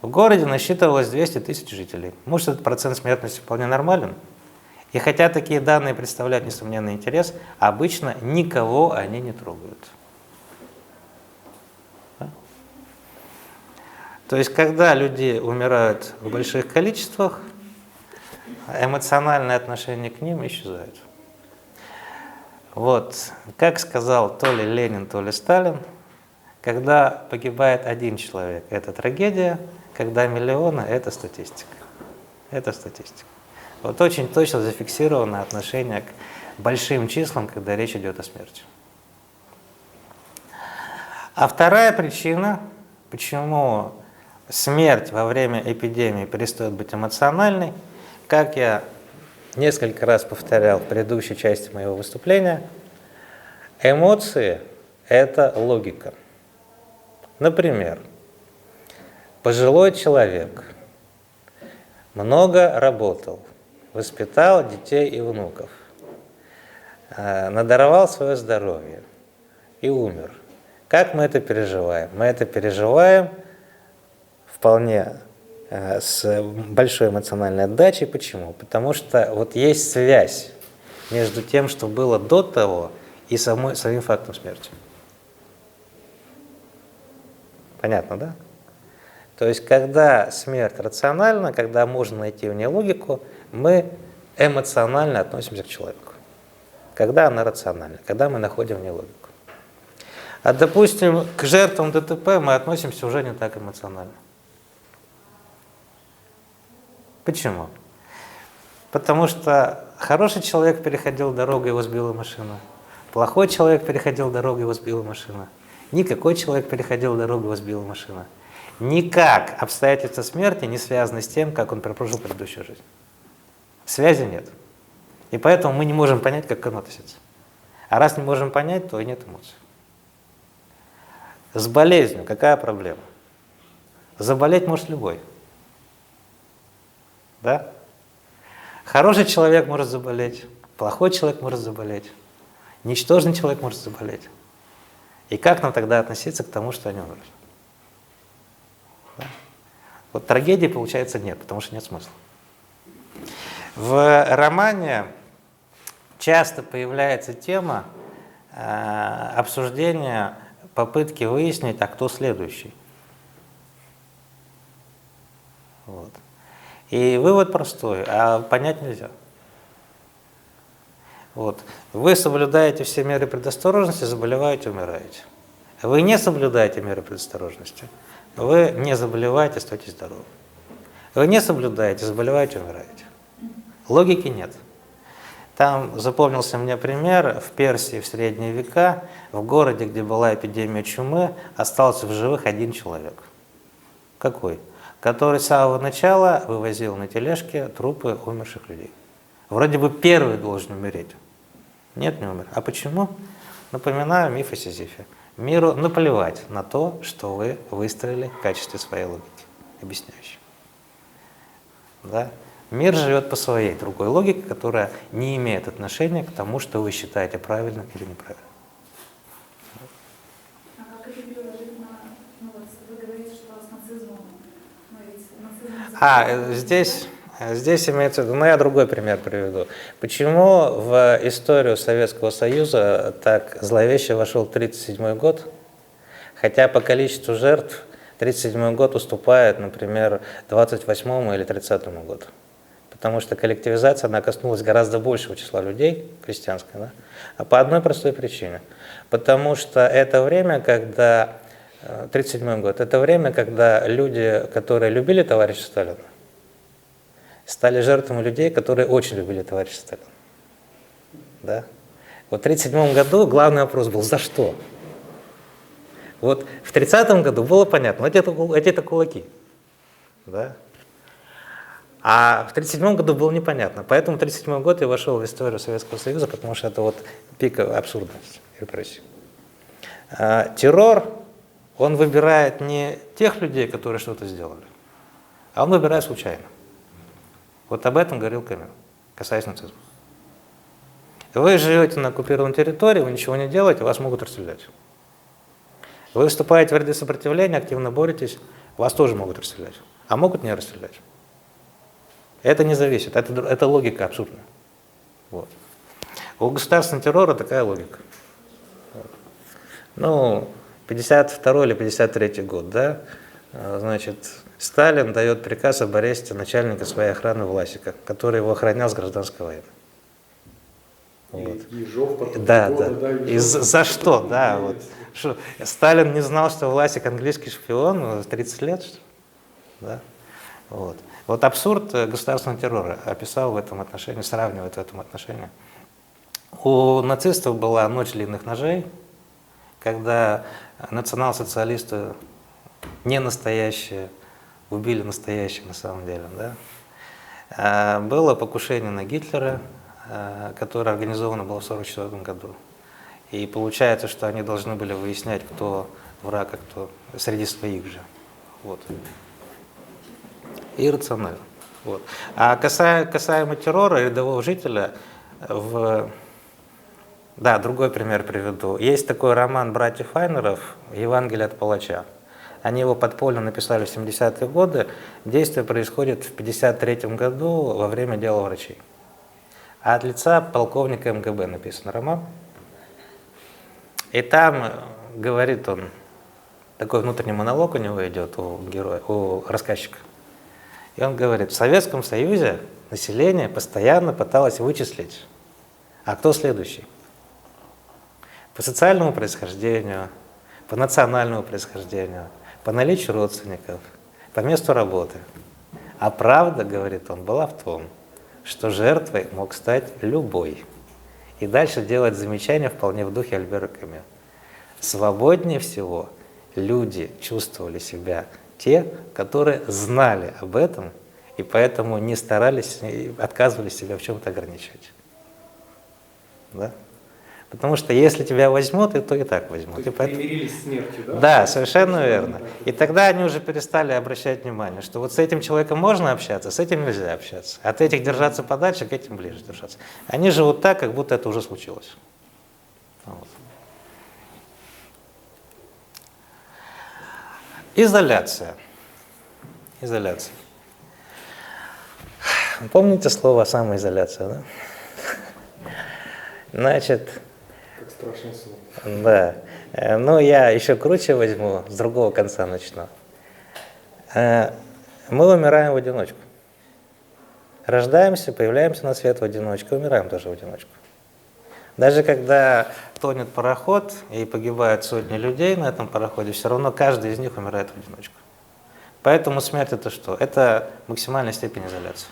В городе насчитывалось 200 тысяч жителей. Может, этот процент смертности вполне нормален? И хотя такие данные представляют несомненный интерес, обычно никого они не трогают. Да? То есть, когда люди умирают в больших количествах, эмоциональное отношение к ним исчезает. Вот, как сказал то ли Ленин, то ли Сталин, когда погибает один человек, это трагедия, когда миллионы, это статистика. Это статистика. Вот очень точно зафиксировано отношение к большим числам, когда речь идет о смерти. А вторая причина, почему смерть во время эпидемии перестает быть эмоциональной, как я несколько раз повторял в предыдущей части моего выступления, эмоции – это логика. Например, пожилой человек много работал, воспитал детей и внуков, надорвал свое здоровье и умер. Как мы это переживаем? Мы это переживаем вполне с большой эмоциональной отдачей. Почему? Потому что вот есть связь между тем, что было до того, и самим фактом смерти. Понятно, да? То есть, когда смерть рациональна, когда можно найти в ней логику, мы эмоционально относимся к человеку. Когда она рациональна, когда мы находим в ней логику. А, допустим, к жертвам ДТП мы относимся уже не так эмоционально. Почему? Потому что хороший человек переходил дорогу, его сбила машина. Плохой человек переходил дорогу, его сбила машина. Никакой человек переходил дорогу, его сбила машина. Никак обстоятельства смерти не связаны с тем, как он прожил предыдущую жизнь. Связи нет. И поэтому мы не можем понять, как к этому относиться. А раз не можем понять, то и нет эмоций. С болезнью какая проблема? Заболеть может любой. Да? Хороший человек может заболеть, плохой человек может заболеть, ничтожный человек может заболеть. И как нам тогда относиться к тому, что они умерли? Да? Вот трагедии, получается, нет, потому что нет смысла. В романе часто появляется тема обсуждения, попытки выяснить, а кто следующий. Вот. И вывод простой, а понять нельзя. Вот. Вы соблюдаете все меры предосторожности, заболеваете, умираете. Вы не соблюдаете меры предосторожности, вы не заболеваете, остаетесь здоровы. Вы не соблюдаете, заболеваете, умираете. Логики нет. Там запомнился мне пример, в Персии в средние века, в городе, где была эпидемия чумы, остался в живых один человек. Какой? Который с самого начала вывозил на тележке трупы умерших людей. Вроде бы первый должен умереть. Нет, не умер. А почему? Напоминаю миф о Сизифе. Миру наплевать на то, что вы выстроили в качестве своей логики, объясняющей. Да? Мир живет по своей другой логике, которая не имеет отношения к тому, что вы считаете правильным или неправильным.
А как это переложить на... Ну вот вы говорите, что с нацизмом... Ну ведь нацизм...
Здесь имеется в виду, я другой пример приведу. Почему в историю Советского Союза так зловеще вошел 1937 год, хотя по количеству жертв 1937 год уступает, например, 28 или 30 году? Потому что коллективизация, она коснулась гораздо большего числа людей, крестьянской, да? А по одной простой причине. Потому что это время, когда, 1937 год, это время, когда люди, которые любили товарища Сталина, стали жертвами людей, которые очень любили товарища Сталина. Да? Вот в 1937 году главный вопрос был, за что? Вот в 1930 году было понятно, эти-то кулаки. Да? А в 1937 году было непонятно. Поэтому в 1937 год я вошел в историю Советского Союза, потому что это вот пик абсурдности репрессий. Террор, он выбирает не тех людей, которые что-то сделали, а он выбирает случайно. Вот об этом говорил Камю, касаясь нацизма. Вы живете на оккупированной территории, вы ничего не делаете, вас могут расстрелять. Вы выступаете в ряды сопротивления, активно боретесь, вас тоже могут расстрелять, а могут не расстрелять. Это не зависит, это логика абсурдная. Вот. У государственного террора такая логика. Вот. Ну, 52 или 53 год, да, значит, Сталин дает приказ об аресте начальника своей охраны Власика, который его охранял с гражданской войны. Вот.
Ежов потом
Да,
года,
да. И
Ежов
за что,
потом
да,
меняется.
вот. Что, Сталин не знал, что Власик английский шпион в 30 лет, что ли? Да? Вот. Вот абсурд государственного террора описал в этом отношении, сравнивает в этом отношении. У нацистов была ночь длинных ножей, когда национал-социалисты не настоящие убили настоящих на самом деле. Да? Было покушение на Гитлера, которое организовано было в 1944 году. И получается, что они должны были выяснять, кто враг, а кто среди своих же. Вот. Иррационально. Вот. А касаемо террора рядового жителя, да, другой пример приведу. Есть такой роман братьев Айнеров «Евангелие от палача». Они его подпольно написали в 70-е годы. Действие происходит в 1953 году во время дела врачей. А от лица полковника МГБ написан роман. И там говорит он, такой внутренний монолог у него идет, у героя, у рассказчика. И он говорит, в Советском Союзе население постоянно пыталось вычислить, а кто следующий? По социальному происхождению, по национальному происхождению, по наличию родственников, по месту работы. А правда, говорит он, была в том, что жертвой мог стать любой. И дальше делать замечания вполне в духе Альбера Камю. Свободнее всего люди чувствовали себя те, которые знали об этом, и поэтому не старались, отказывались себя в чем-то ограничивать. Да? Потому что если тебя возьмут, то и так возьмут.
То есть примирились с смертью, да?
Да, совершенно верно. И тогда они уже перестали обращать внимание, что вот с этим человеком можно общаться, с этим нельзя общаться. От этих держаться подальше, к этим ближе держаться. Они живут так, как будто это уже случилось. Вот. Изоляция. Изоляция. Помните слово самоизоляция, да? Значит,
Как страшный сон.
да. Ну, я еще круче возьму, с другого конца начну. Мы умираем в одиночку. Рождаемся, появляемся на свет в одиночку, умираем тоже в одиночку. Даже когда тонет пароход и погибают сотни людей на этом пароходе, все равно каждый из них умирает в одиночку. Поэтому смерть это что? Это максимальная степень изоляции,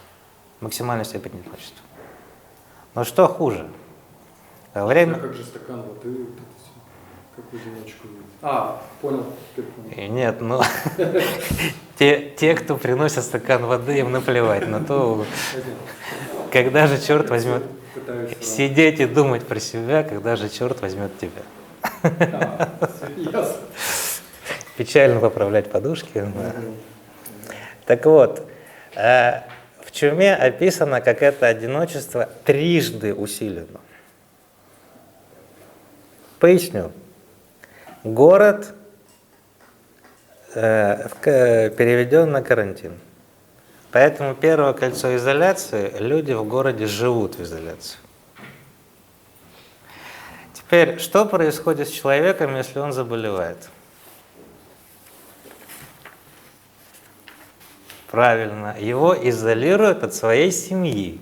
максимальная степень одиночества. Но что хуже? Время...
А как же стакан воды, вот это все, как в одиночку? А, понял.
Нет, ну, те, кто приносят стакан воды, им наплевать на то, когда же черт возьмет, сидеть и думать про себя, когда же черт возьмет тебя.
Ясно.
Печально поправлять подушки. Да. Так вот, в чуме описано, как это одиночество трижды усилено. Поясню. Город переведен на карантин. Поэтому первое кольцо изоляции, люди в городе живут в изоляции. Теперь, что происходит с человеком, если он заболевает? Правильно, его изолируют от своей семьи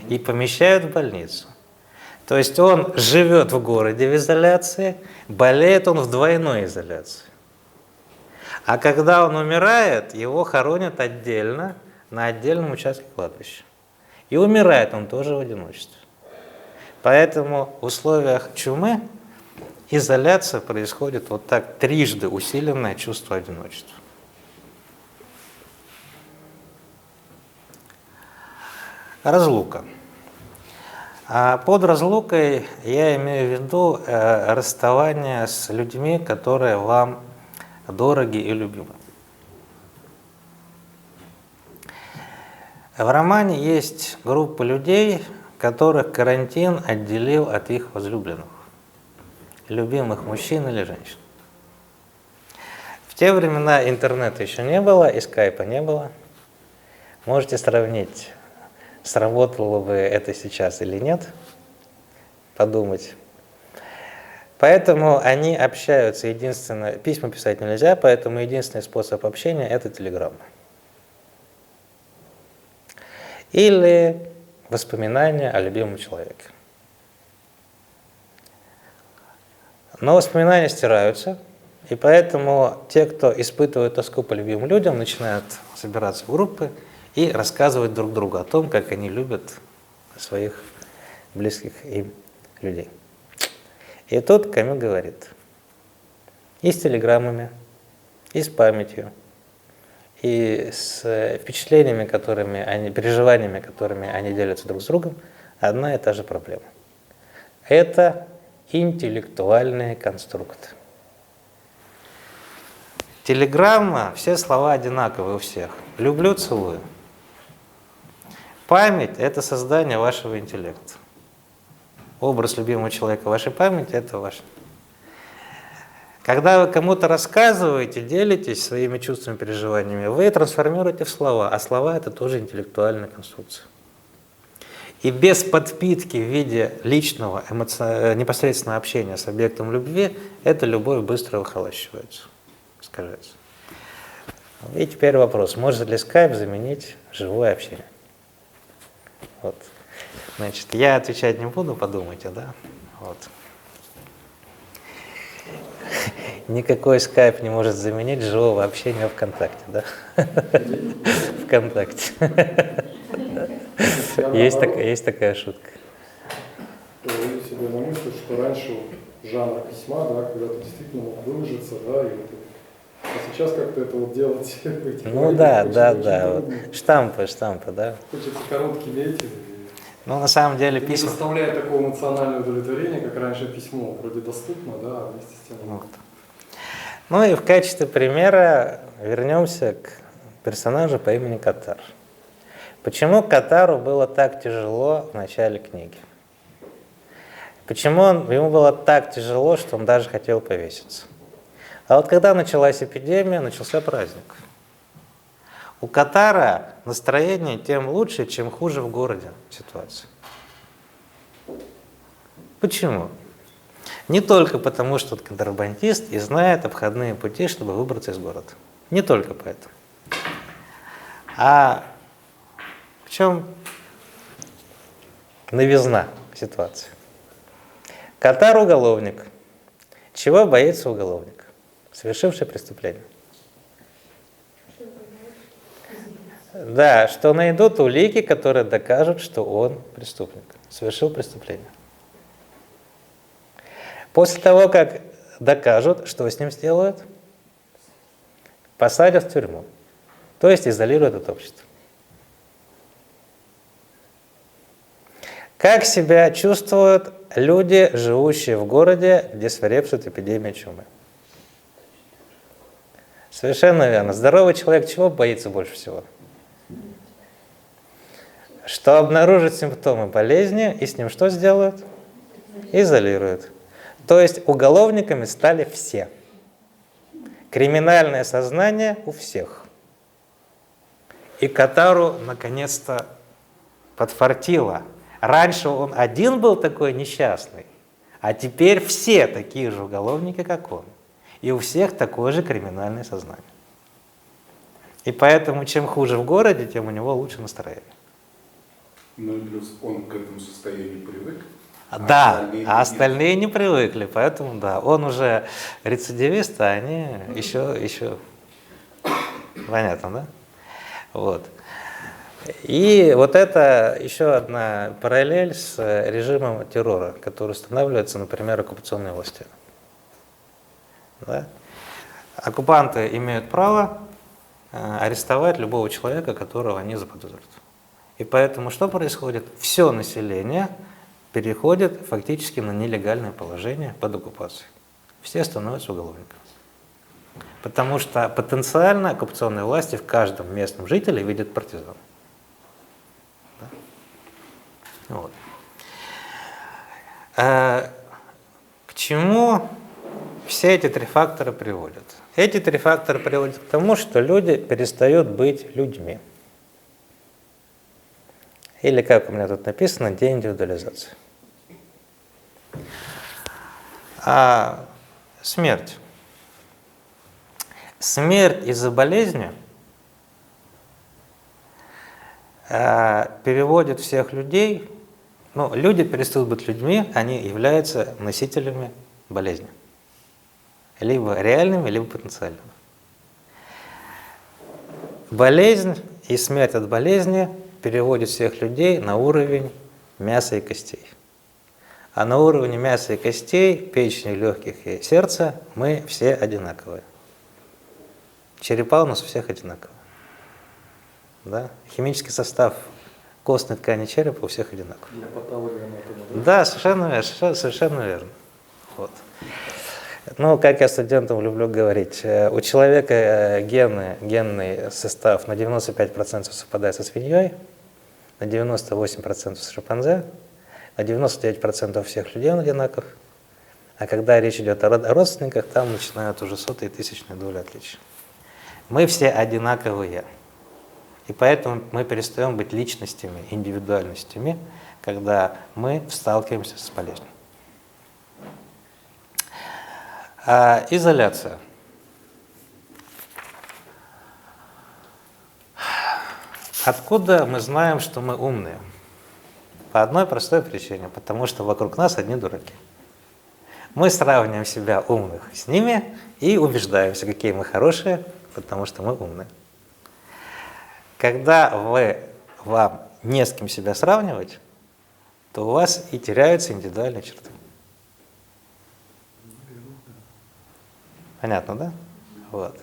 и помещают в больницу. То есть он живет в городе в изоляции, болеет он в двойной изоляции. А когда он умирает, его хоронят отдельно, на отдельном участке кладбища. И умирает он тоже в одиночестве. Поэтому в условиях чумы изоляция происходит вот так, трижды усиленное чувство одиночества. разлука. А под разлукой я имею в виду расставание с людьми, которые вам дороги и любимы. В романе есть группа людей, которых карантин отделил от их возлюбленных, любимых мужчин или женщин. В те времена интернета еще не было и скайпа не было. Можете сравнить, сработало бы это сейчас или нет, подумать. Поэтому они общаются, единственное, письма писать нельзя, поэтому единственный способ общения – это телеграмма. Или воспоминания о любимом человеке. Но воспоминания стираются, и поэтому те, кто испытывает тоску по любимым людям, начинают собираться в группы и рассказывать друг другу о том, как они любят своих близких им людей. И тут Камю говорит: и с телеграммами, и с памятью, и с впечатлениями, переживаниями, которыми они делятся друг с другом, одна и та же проблема. Это интеллектуальные конструкты. Телеграмма, все слова одинаковые у всех. Люблю, целую. Память – это создание вашего интеллекта. Образ любимого человека в вашей памяти – это ваш. Когда вы кому-то рассказываете, делитесь своими чувствами, переживаниями, вы трансформируете в слова, а слова – это тоже интеллектуальная конструкция. И без подпитки в виде личного, непосредственного общения с объектом любви эта любовь быстро выхолащивается, искажается. И теперь вопрос, может ли скайп заменить живое общение? Вот. Значит, я отвечать не буду, подумайте, да? Вот. Никакой скайп не может заменить живого общения ВКонтакте, да? ВКонтакте. Есть такая шутка.
Ловлю себе на мысль, что раньше жанр письма, да, когда ты действительно мог выложиться, да, и вот, а сейчас как-то это вот делать.
Ну да. Вот. Штампы, да.
Хочется короткими этими.
Ну, на самом деле,
письма не доставляет такого эмоционального удовлетворения, как раньше письмо. Вроде доступно, да, а вместе с тем.
Вот. Ну и в качестве примера вернемся к персонажу по имени Катар. Почему Катару было так тяжело в начале книги? Почему ему было так тяжело, что он даже хотел повеситься? А вот когда началась эпидемия, начался праздник. У Катара настроение тем лучше, чем хуже в городе ситуация. Почему? Не только потому, что он контрабандист и знает обходные пути, чтобы выбраться из города. Не только поэтому. А в чем новизна ситуации? Катар уголовник. Чего боится уголовник, совершивший преступление? Да, что найдут улики, которые докажут, что он преступник, совершил преступление. После того, как докажут, что с ним сделают, посадят в тюрьму, то есть изолируют от общества. Как себя чувствуют люди, живущие в городе, где свирепствует эпидемия чумы? Совершенно верно. Здоровый человек чего боится больше всего? Что обнаружит симптомы болезни, и с ним что сделают? Изолируют. То есть уголовниками стали все. Криминальное сознание у всех. И Катару наконец-то подфартило. Раньше он один был такой несчастный, а теперь все такие же уголовники, как он. И у всех такое же криминальное сознание. И поэтому чем хуже в городе, тем у него лучше настроение.
Ну и плюс он к этому состоянию привык.
Да, а остальные не привыкли, поэтому да, он уже рецидивист, а они еще понятно, да? Вот. И вот это еще одна параллель с режимом террора, который устанавливается, например, оккупационной властью. Да? Оккупанты имеют право арестовать любого человека, которого они заподозрят. И поэтому что происходит? Все население переходит фактически на нелегальное положение под оккупацией. Все становятся уголовниками. Потому что потенциально оккупационные власти в каждом местном жителе видят партизан. Да? Вот. К чему все эти три фактора приводят? Эти три фактора приводят к тому, что люди перестают быть людьми. Или, как у меня тут написано, деиндивидуализация. Смерть. Смерть из-за болезни переводит всех людей, люди перестают быть людьми, они являются носителями болезни. Либо реальными, либо потенциальными. Болезнь и смерть от болезни переводит всех людей на уровень мяса и костей. А на уровне мяса и костей, печени, легких и сердца мы все одинаковые. Черепа у нас у всех одинаковые. Да? Химический состав костной ткани черепа у всех одинаковый.
Для патологии анатомии,
Да, совершенно верно. Вот. Как я студентам люблю говорить, у человека генный состав на 95% совпадает со свиньей, на 98% с шимпанзе, на 99% всех людей он одинаков, а когда речь идет о родственниках, там начинают уже сотые и тысячные доли отличия. Мы все одинаковые, и поэтому мы перестаем быть личностями, индивидуальностями, когда мы сталкиваемся с болезнью. Изоляция. Откуда мы знаем, что мы умные? По одной простой причине, потому что вокруг нас одни дураки. Мы сравниваем себя умных с ними и убеждаемся, какие мы хорошие, потому что мы умные. Когда вам не с кем себя сравнивать, то у вас и теряются индивидуальные черты. Понятно, да? Вот.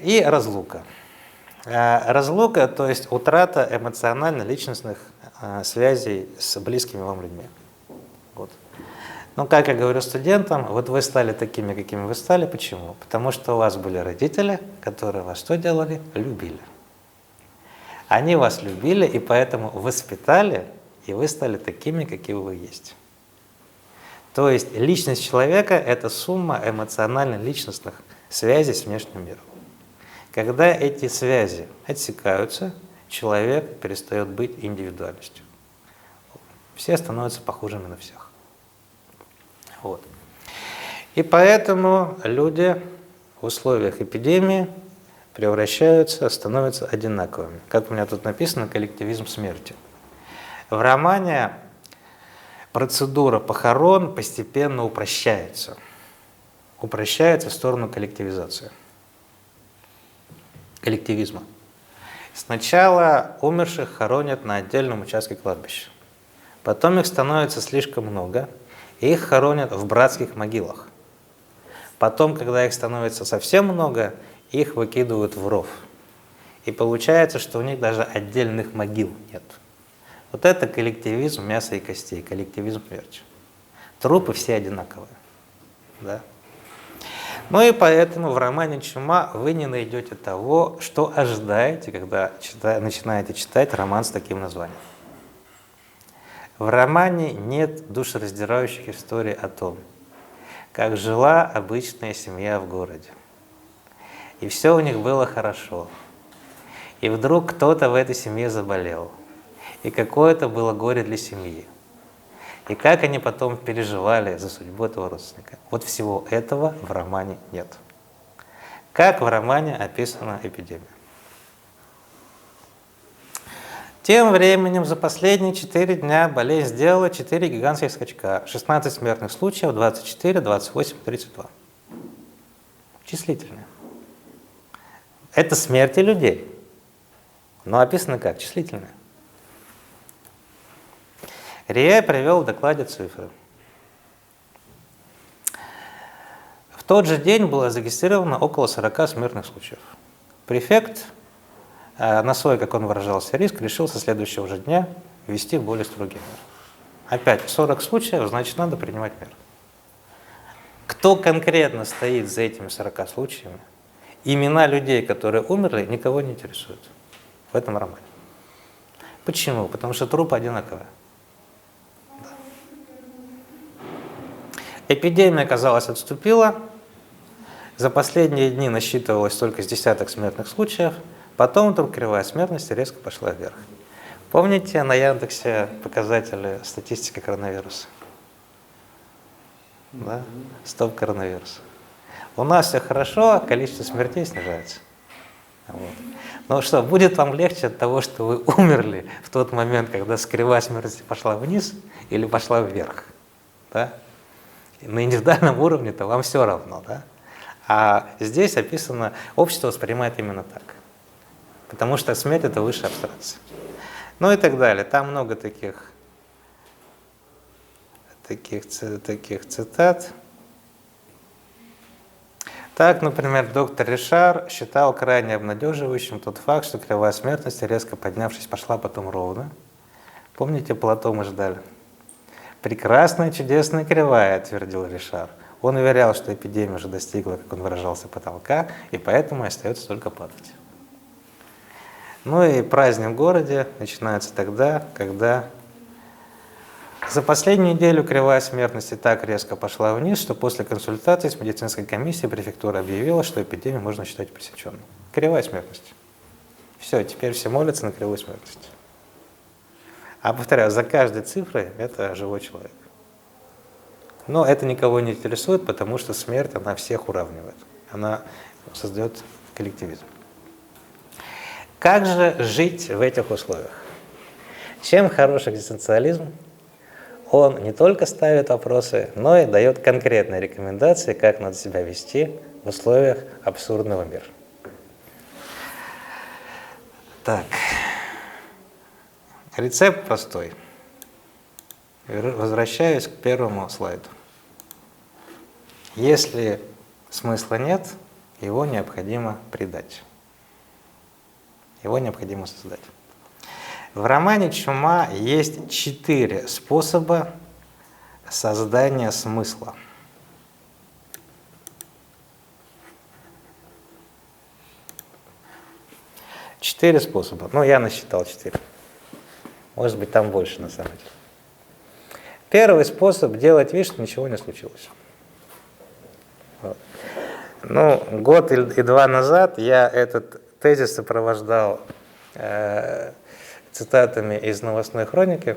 И разлука. Разлука, то есть утрата эмоционально-личностных связей с близкими вам людьми. Вот. Как я говорю студентам, вот вы стали такими, какими вы стали. Почему? Потому что у вас были родители, которые вас что делали? Любили. Они вас любили и поэтому воспитали, и вы стали такими, какие вы есть. То есть личность человека – это сумма эмоционально-личностных связей с внешним миром. Когда эти связи отсекаются, человек перестает быть индивидуальностью. Все становятся похожими на всех. Вот. И поэтому люди в условиях эпидемии становятся одинаковыми. Как у меня тут написано, коллективизм смерти. В романе процедура похорон постепенно упрощается. Упрощается в сторону коллективизации. Коллективизма. Сначала умерших хоронят на отдельном участке кладбища. Потом их становится слишком много, и их хоронят в братских могилах. Потом, когда их становится совсем много, их выкидывают в ров. И получается, что у них даже отдельных могил нет. Вот это коллективизм мяса и костей, коллективизм смерти. Трупы все одинаковые. Да? И поэтому в романе «Чума» вы не найдете того, что ожидаете, когда начинаете читать роман с таким названием. В романе нет душераздирающих историй о том, как жила обычная семья в городе. И все у них было хорошо. И вдруг кто-то в этой семье заболел. И какое это было горе для семьи. И как они потом переживали за судьбу этого родственника. Вот всего этого в романе нет. Как в романе описана эпидемия. Тем временем за последние 4 дня болезнь сделала 4 гигантских скачка. 16 смертных случаев, 24, 28, 32. Числительные. Это смерти людей. Но описано как? Числительные. Риэ привел в докладе цифры. В тот же день было зарегистрировано около 40 смертных случаев. Префект на свой, как он выражался, риск решил со следующего же дня ввести более строгие меры. Опять 40 случаев, значит, надо принимать меры. Кто конкретно стоит за этими 40 случаями, имена людей, которые умерли, никого не интересуют в этом романе. Почему? Потому что трупы одинаковые. Да. Эпидемия, казалось, отступила. За последние дни насчитывалось только с десяток смертных случаев. Потом вдруг кривая смертности резко пошла вверх. Помните на Яндексе показатели статистики коронавируса? Да? Стоп коронавирус. У нас все хорошо, а количество смертей снижается. Вот. Но что, будет вам легче от того, что вы умерли в тот момент, когда кривая смертности пошла вниз или пошла вверх? Да? На индивидуальном уровне-то вам все равно. Да? А здесь описано, общество воспринимает именно так. Потому что смерть — это высшая абстракция. Ну и так далее. Там много таких цитат. Так, например, доктор Ришар считал крайне обнадеживающим тот факт, что кривая смертности, резко поднявшись, пошла потом ровно. Помните, Плато мы ждали? «Прекрасная, чудесная кривая», — твердил Ришар. Он уверял, что эпидемия уже достигла, как он выражался, потолка, и поэтому остается только падать. Ну и праздник в городе начинается тогда, когда за последнюю неделю кривая смертности так резко пошла вниз, что после консультации с медицинской комиссией префектура объявила, что эпидемию можно считать пресеченной. Кривая смертность. Все, теперь все молятся на кривую смертность. А повторяю, за каждой цифрой это живой человек. Но это никого не интересует, потому что смерть, она всех уравнивает. Она создает коллективизм. Как же жить в этих условиях? Чем хорош экзистенциализм? Он не только ставит вопросы, но и дает конкретные рекомендации, как надо себя вести в условиях абсурдного мира. Так, рецепт простой. Возвращаюсь к первому слайду. Если смысла нет, его необходимо придать. Его необходимо создать. В романе «Чума» есть 4 способа создания смысла. Четыре способа. Ну, я насчитал 4. Может быть, там больше, на самом деле. Первый способ — делать вид, что ничего не случилось. Вот. Ну, год и 2 назад я этот тезис сопровождал цитатами из новостной хроники.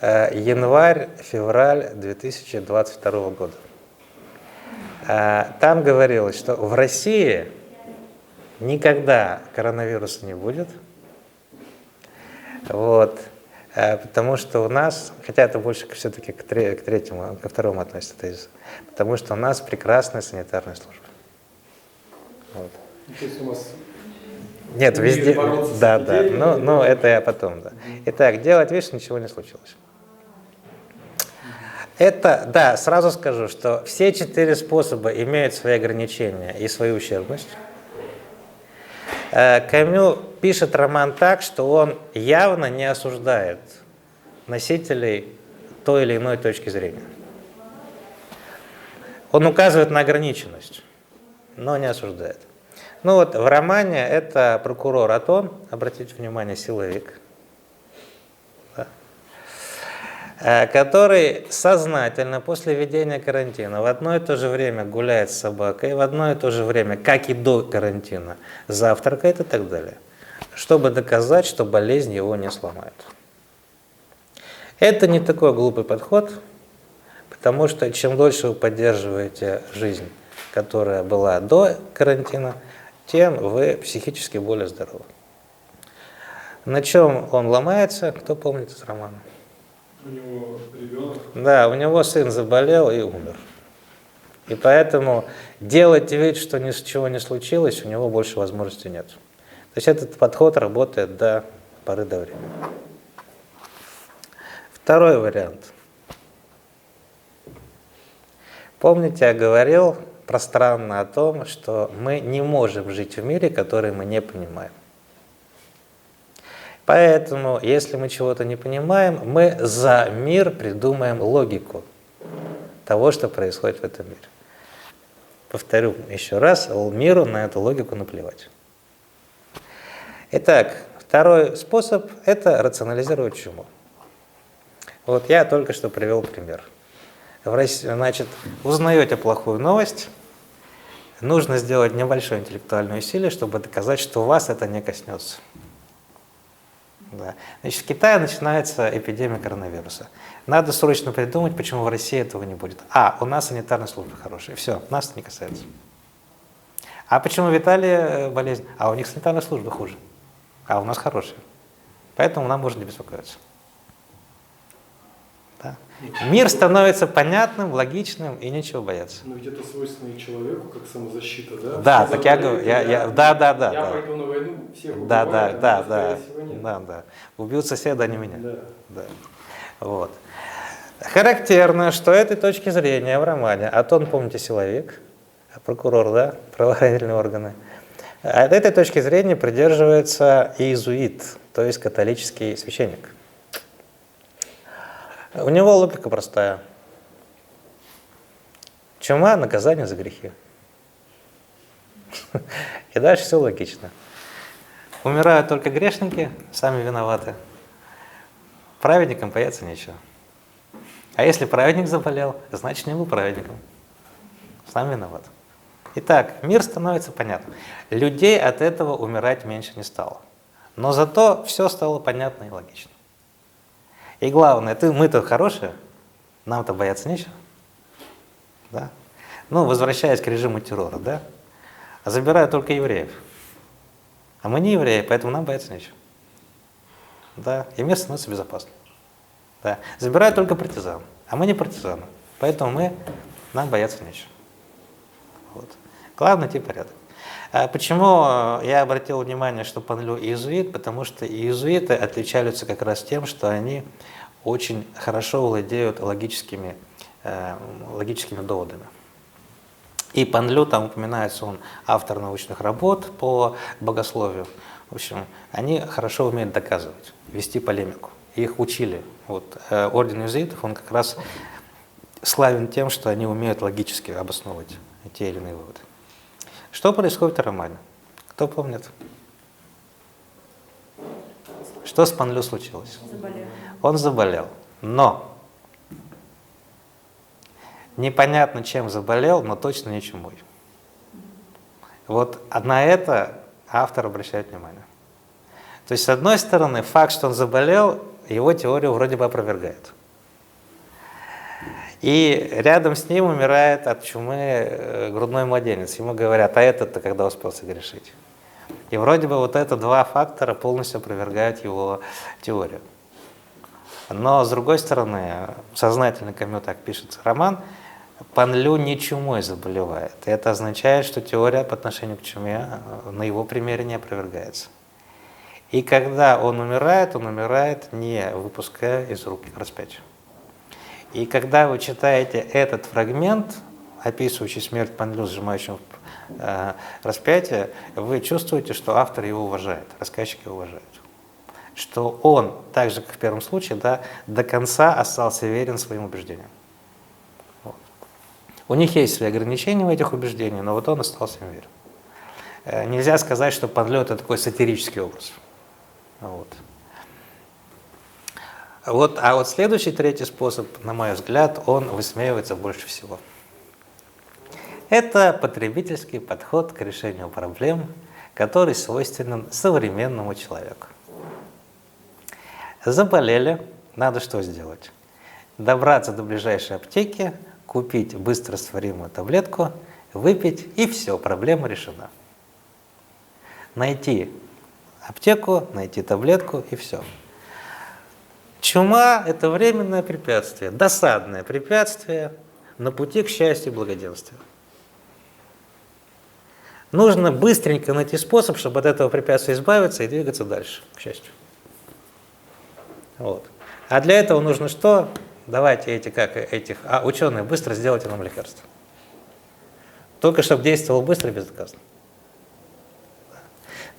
Январь-февраль 2022 года. Там говорилось, что в России никогда коронавируса не будет. Вот. Потому что у нас, хотя это больше все-таки ко второму относится тезис, потому что у нас прекрасная санитарная служба. Вот.
То есть у нас
нет, везде. Да, да. Ну, это я потом, да. Итак, делать вид, что ничего не случилось. Это, да, сразу скажу, что все 4 способа имеют свои ограничения и свою ущербность. Камю пишет роман так, что он явно не осуждает носителей той или иной точки зрения. Он указывает на ограниченность, но не осуждает. Ну вот в романе это прокурор Атон, обратите внимание, силовик, да, который сознательно после введения карантина в одно и то же время гуляет с собакой, в одно и то же время, как и до карантина, завтракает и так далее, чтобы доказать, что болезнь его не сломает. Это не такой глупый подход, потому что чем дольше вы поддерживаете жизнь, которая была до карантина, тем вы психически более здоровы. На чем он ломается, кто помнит из романа?
у него ребенок.
Да, у него сын заболел и умер. И поэтому делать вид, что ничего не случилось, у него больше возможностей нет. То есть этот подход работает до поры до времени. Второй вариант. Помните, я говорил, пространно о том, что мы не можем жить в мире, который мы не понимаем. Поэтому, если мы чего-то не понимаем, мы за мир придумаем логику того, что происходит в этом мире. Повторю еще раз, миру на эту логику наплевать. Итак, второй способ – это рационализировать чуму. Вот я только что привел пример. Значит, узнаете плохую новость, нужно сделать небольшое интеллектуальное усилие, чтобы доказать, что вас это не коснется. Да. Значит, в Китае начинается эпидемия коронавируса. Надо срочно придумать, почему в России этого не будет. У нас санитарная служба хорошая. Все, нас это не касается. А почему в Италии болезнь? У них санитарная служба хуже. А у нас хорошая. Поэтому нам можно не беспокоиться. Да. Мир становится понятным, логичным и нечего бояться.
Но ведь это свойственно и человеку, как самозащита, да?
Да,
Все
так я говорю, да.
Я пойду на войну, всех убиваю,
Да.
скорее всего, нет.
Да. Убьют соседа, а не меня.
Да.
Вот. Характерно, что этой точки зрения в романе, помните, силовик, прокурор, да, правоохранительные органы, от этой точки зрения придерживается иезуит, то есть католический священник. У него логика простая. Чума – наказание за грехи. И дальше все логично. Умирают только грешники, сами виноваты. Праведникам бояться нечего. А если праведник заболел, значит, не был праведником. Сам виноват. Итак, мир становится понятным. Людей от этого умирать меньше не стало. Но зато все стало понятно и логично. И главное, мы-то хорошие, нам-то бояться нечего. Да? Возвращаясь к режиму террора, да? Забирают только евреев. А мы не евреи, поэтому нам бояться нечего. Да? И мир становится безопасным. Да? Забирают только партизан, а мы не партизаны, поэтому нам бояться нечего. Вот. Главное – найти порядок. Почему я обратил внимание, что Панлю иезуит? Потому что иезуиты отличаются как раз тем, что они очень хорошо владеют логическими доводами. И Панлю, там упоминается, он автор научных работ по богословию. В общем, они хорошо умеют доказывать, вести полемику. Их учили. Орден иезуитов, он как раз славен тем, что они умеют логически обосновывать те или иные выводы. Что происходит в романе? Кто помнит? Что с Панлю случилось? Он заболел. Но непонятно, чем заболел, но точно не чумой. На это автор обращает внимание. То есть, с одной стороны, факт, что он заболел, его теорию вроде бы опровергает. И рядом с ним умирает от чумы грудной младенец. Ему говорят, а этот-то когда успел согрешить? И вроде бы это два фактора полностью опровергают его теорию. Но, с другой стороны, сознательно Камю так пишет роман, Панлю не чумой заболевает. И это означает, что теория по отношению к чуме на его примере не опровергается. И когда он умирает, не выпуская из рук распятия. И когда вы читаете этот фрагмент, описывающий смерть Панлю, сжимающего распятие, вы чувствуете, что автор его уважает, рассказчик его уважает. Что он, так же как в первом случае, до конца остался верен своим убеждениям. У них есть свои ограничения в этих убеждениях, но он остался им верен. Нельзя сказать, что Панлю – это такой сатирический образ. А следующий, третий способ, на мой взгляд, он высмеивается больше всего. Это потребительский подход к решению проблем, который свойственен современному человеку. Заболели, надо что сделать? Добраться до ближайшей аптеки, купить быстрорастворимую таблетку, выпить, и все, проблема решена. Найти аптеку, найти таблетку, и все. Чума – это временное препятствие, досадное препятствие на пути к счастью и благоденствию. Нужно быстренько найти способ, чтобы от этого препятствия избавиться и двигаться дальше, к счастью. А для этого нужно что? Давайте ученые, быстро сделайте нам лекарство. Только чтобы действовал быстро и безотказно.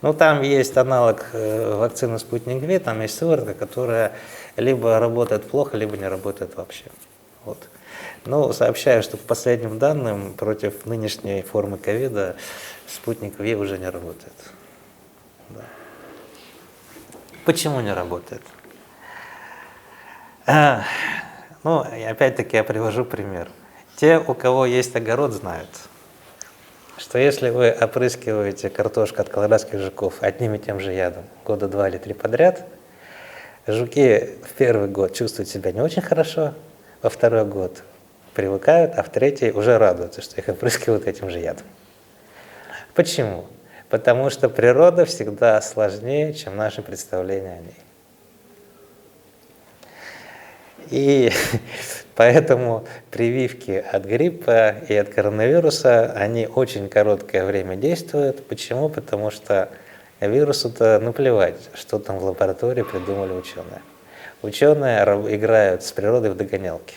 Ну, там есть аналог вакцины «Спутник Ви», там есть сыворотка, которая либо работает плохо, либо не работает вообще. Вот. Ну, сообщаю, что по последним данным против нынешней формы ковида «Спутник Ви» уже не работает. Да. Почему не работает? Ну, и опять-таки я привожу пример. Те, у кого есть огород, знают, что если вы опрыскиваете картошку от колорадских жуков одним и тем же ядом года 2 или 3 подряд, жуки в первый год чувствуют себя не очень хорошо, во второй год привыкают, а в третий уже радуются, что их опрыскивают этим же ядом. Почему? Потому что природа всегда сложнее, чем наши представления о ней. И поэтому прививки от гриппа и от коронавируса, они очень короткое время действуют. Почему? Потому что вирусу-то наплевать, что там в лаборатории придумали ученые. Ученые играют с природой в догонялки.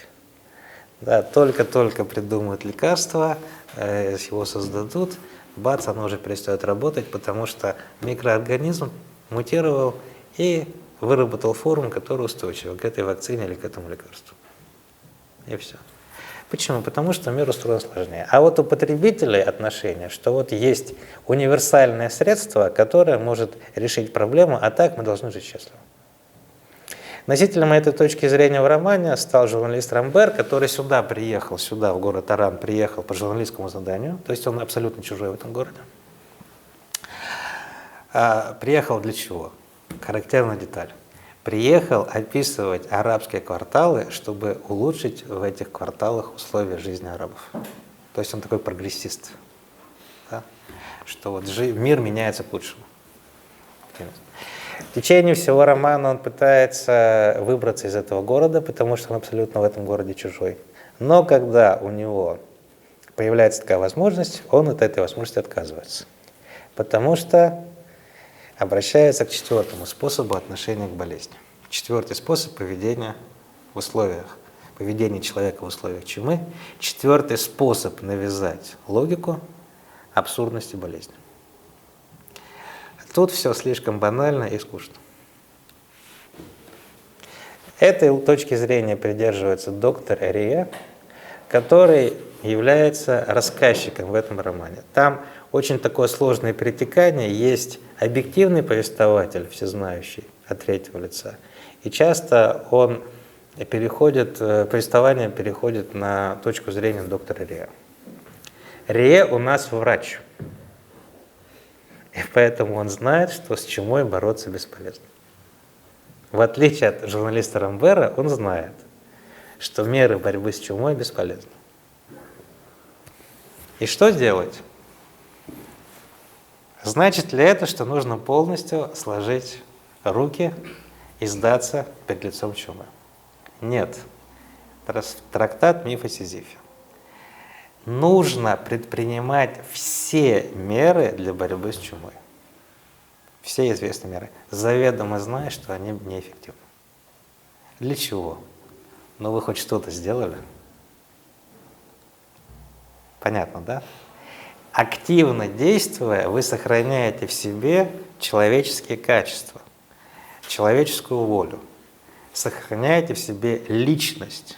Да, только-только придумают лекарство, его создадут, бац, оно уже перестает работать, потому что микроорганизм мутировал и выработал форму, которая устойчива к этой вакцине или к этому лекарству. И все. Почему? Потому что мир устроен сложнее. А вот у потребителей отношение, что вот есть универсальное средство, которое может решить проблему, а так мы должны жить счастливо. Носителем этой точки зрения в романе стал журналист Рамбер, который сюда приехал, в город Оран, приехал по журналистскому заданию, то есть он абсолютно чужой в этом городе. Приехал для чего? Характерная деталь. Приехал описывать арабские кварталы, чтобы улучшить в этих кварталах условия жизни арабов. То есть он такой прогрессист, да? Что вот мир меняется к лучшему. В течение всего романа он пытается выбраться из этого города, потому что он абсолютно в этом городе чужой. Но когда у него появляется такая возможность, он от этой возможности отказывается. Потому что обращается к 4-му способу отношения к болезни. 4-й способ поведения в условиях, поведение человека в условиях чумы. 4-й способ навязать логику абсурдности болезни. Тут все слишком банально и скучно. Этой точки зрения придерживается доктор Рие, который является рассказчиком в этом романе. Там очень такое сложное перетекание, есть объективный повествователь, всезнающий, от 3-го лица, и часто он повествование переходит на точку зрения доктора Рие. Рие у нас врач, и поэтому он знает, что с чумой бороться бесполезно. В отличие от журналиста Рамбера, он знает, что меры борьбы с чумой бесполезны. И что делать? Значит ли это, что нужно полностью сложить руки и сдаться перед лицом чумы? Нет. Трактат «Миф о Сизифе». Нужно предпринимать все меры для борьбы с чумой. Все известные меры. Заведомо зная, что они неэффективны. Для чего? Ну вы хоть что-то сделали? Понятно, да? Активно действуя, вы сохраняете в себе человеческие качества, человеческую волю, сохраняете в себе личность.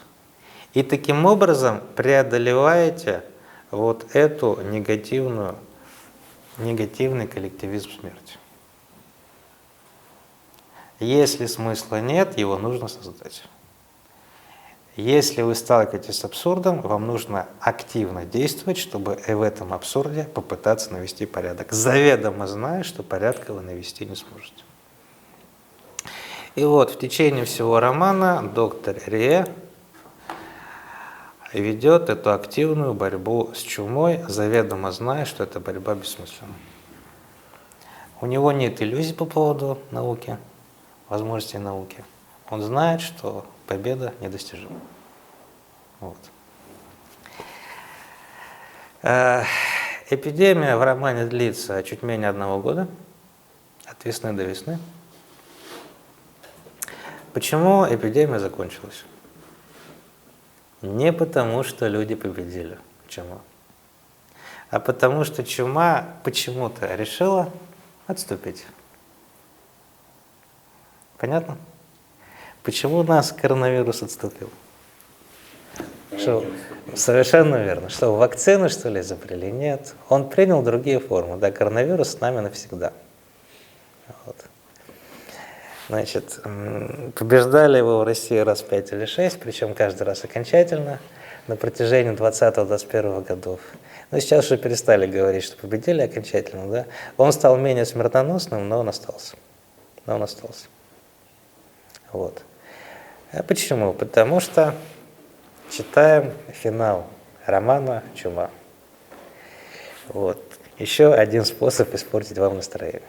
И таким образом преодолеваете вот эту негативный коллективизм смерти. Если смысла нет, его нужно создать. Если вы сталкиваетесь с абсурдом, вам нужно активно действовать, чтобы в этом абсурде попытаться навести порядок, заведомо зная, что порядка вы навести не сможете. И вот в течение всего романа доктор Рие ведет эту активную борьбу с чумой, заведомо зная, что эта борьба бессмысленна. У него нет иллюзий по поводу науки, возможностей науки. Он знает, что победа недостижима. Вот. Эпидемия в романе длится чуть менее 1 года, от весны до весны. Почему эпидемия закончилась? Не потому, что люди победили чуму, а потому что чума почему-то решила отступить. Понятно? Почему у нас коронавирус отступил? Что, совершенно верно. Что, вакцины, что ли, изобрели? Нет. Он принял другие формы. Да, коронавирус с нами навсегда. Вот. Значит, побеждали его в России раз 5 или 6, причем каждый раз окончательно, на протяжении 20-21 годов. Но сейчас уже перестали говорить, что победили окончательно. Да? Он стал менее смертоносным, но он остался. Вот. А почему? Потому что читаем финал романа «Чума». Вот. Еще один способ испортить вам настроение.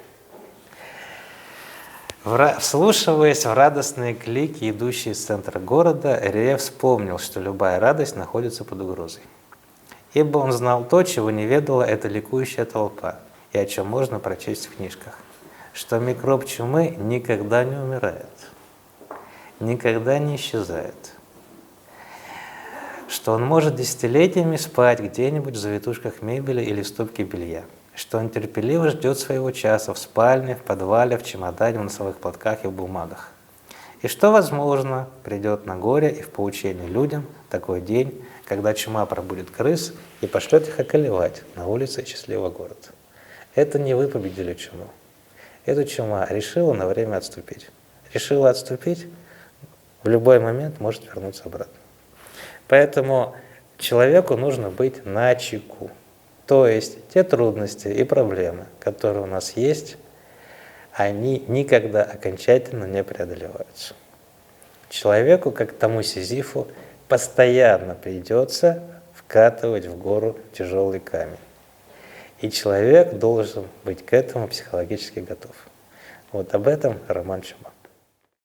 Вслушиваясь в радостные клики, идущие из центра города, Рерих вспомнил, что любая радость находится под угрозой. Ибо он знал то, чего не ведала эта ликующая толпа, и о чем можно прочесть в книжках, что микроб чумы никогда не умирает, никогда не исчезает, что он может десятилетиями спать где-нибудь в завитушках мебели или в стопке белья, что он терпеливо ждет своего часа в спальне, в подвале, в чемодане, в носовых платках и в бумагах. И что, возможно, придет на горе и в поучение людям такой день, когда чума пробудит крыс и пошлет их околевать на улице счастливого города. Это не вы победили чуму. Эта чума решила на время отступить. Решила отступить, в любой момент может вернуться обратно. Поэтому человеку нужно быть начеку. То есть те трудности и проблемы, которые у нас есть, они никогда окончательно не преодолеваются. Человеку, как тому Сизифу, постоянно придется вкатывать в гору тяжелый камень. И человек должен быть к этому психологически готов. Вот об этом роман «Чума».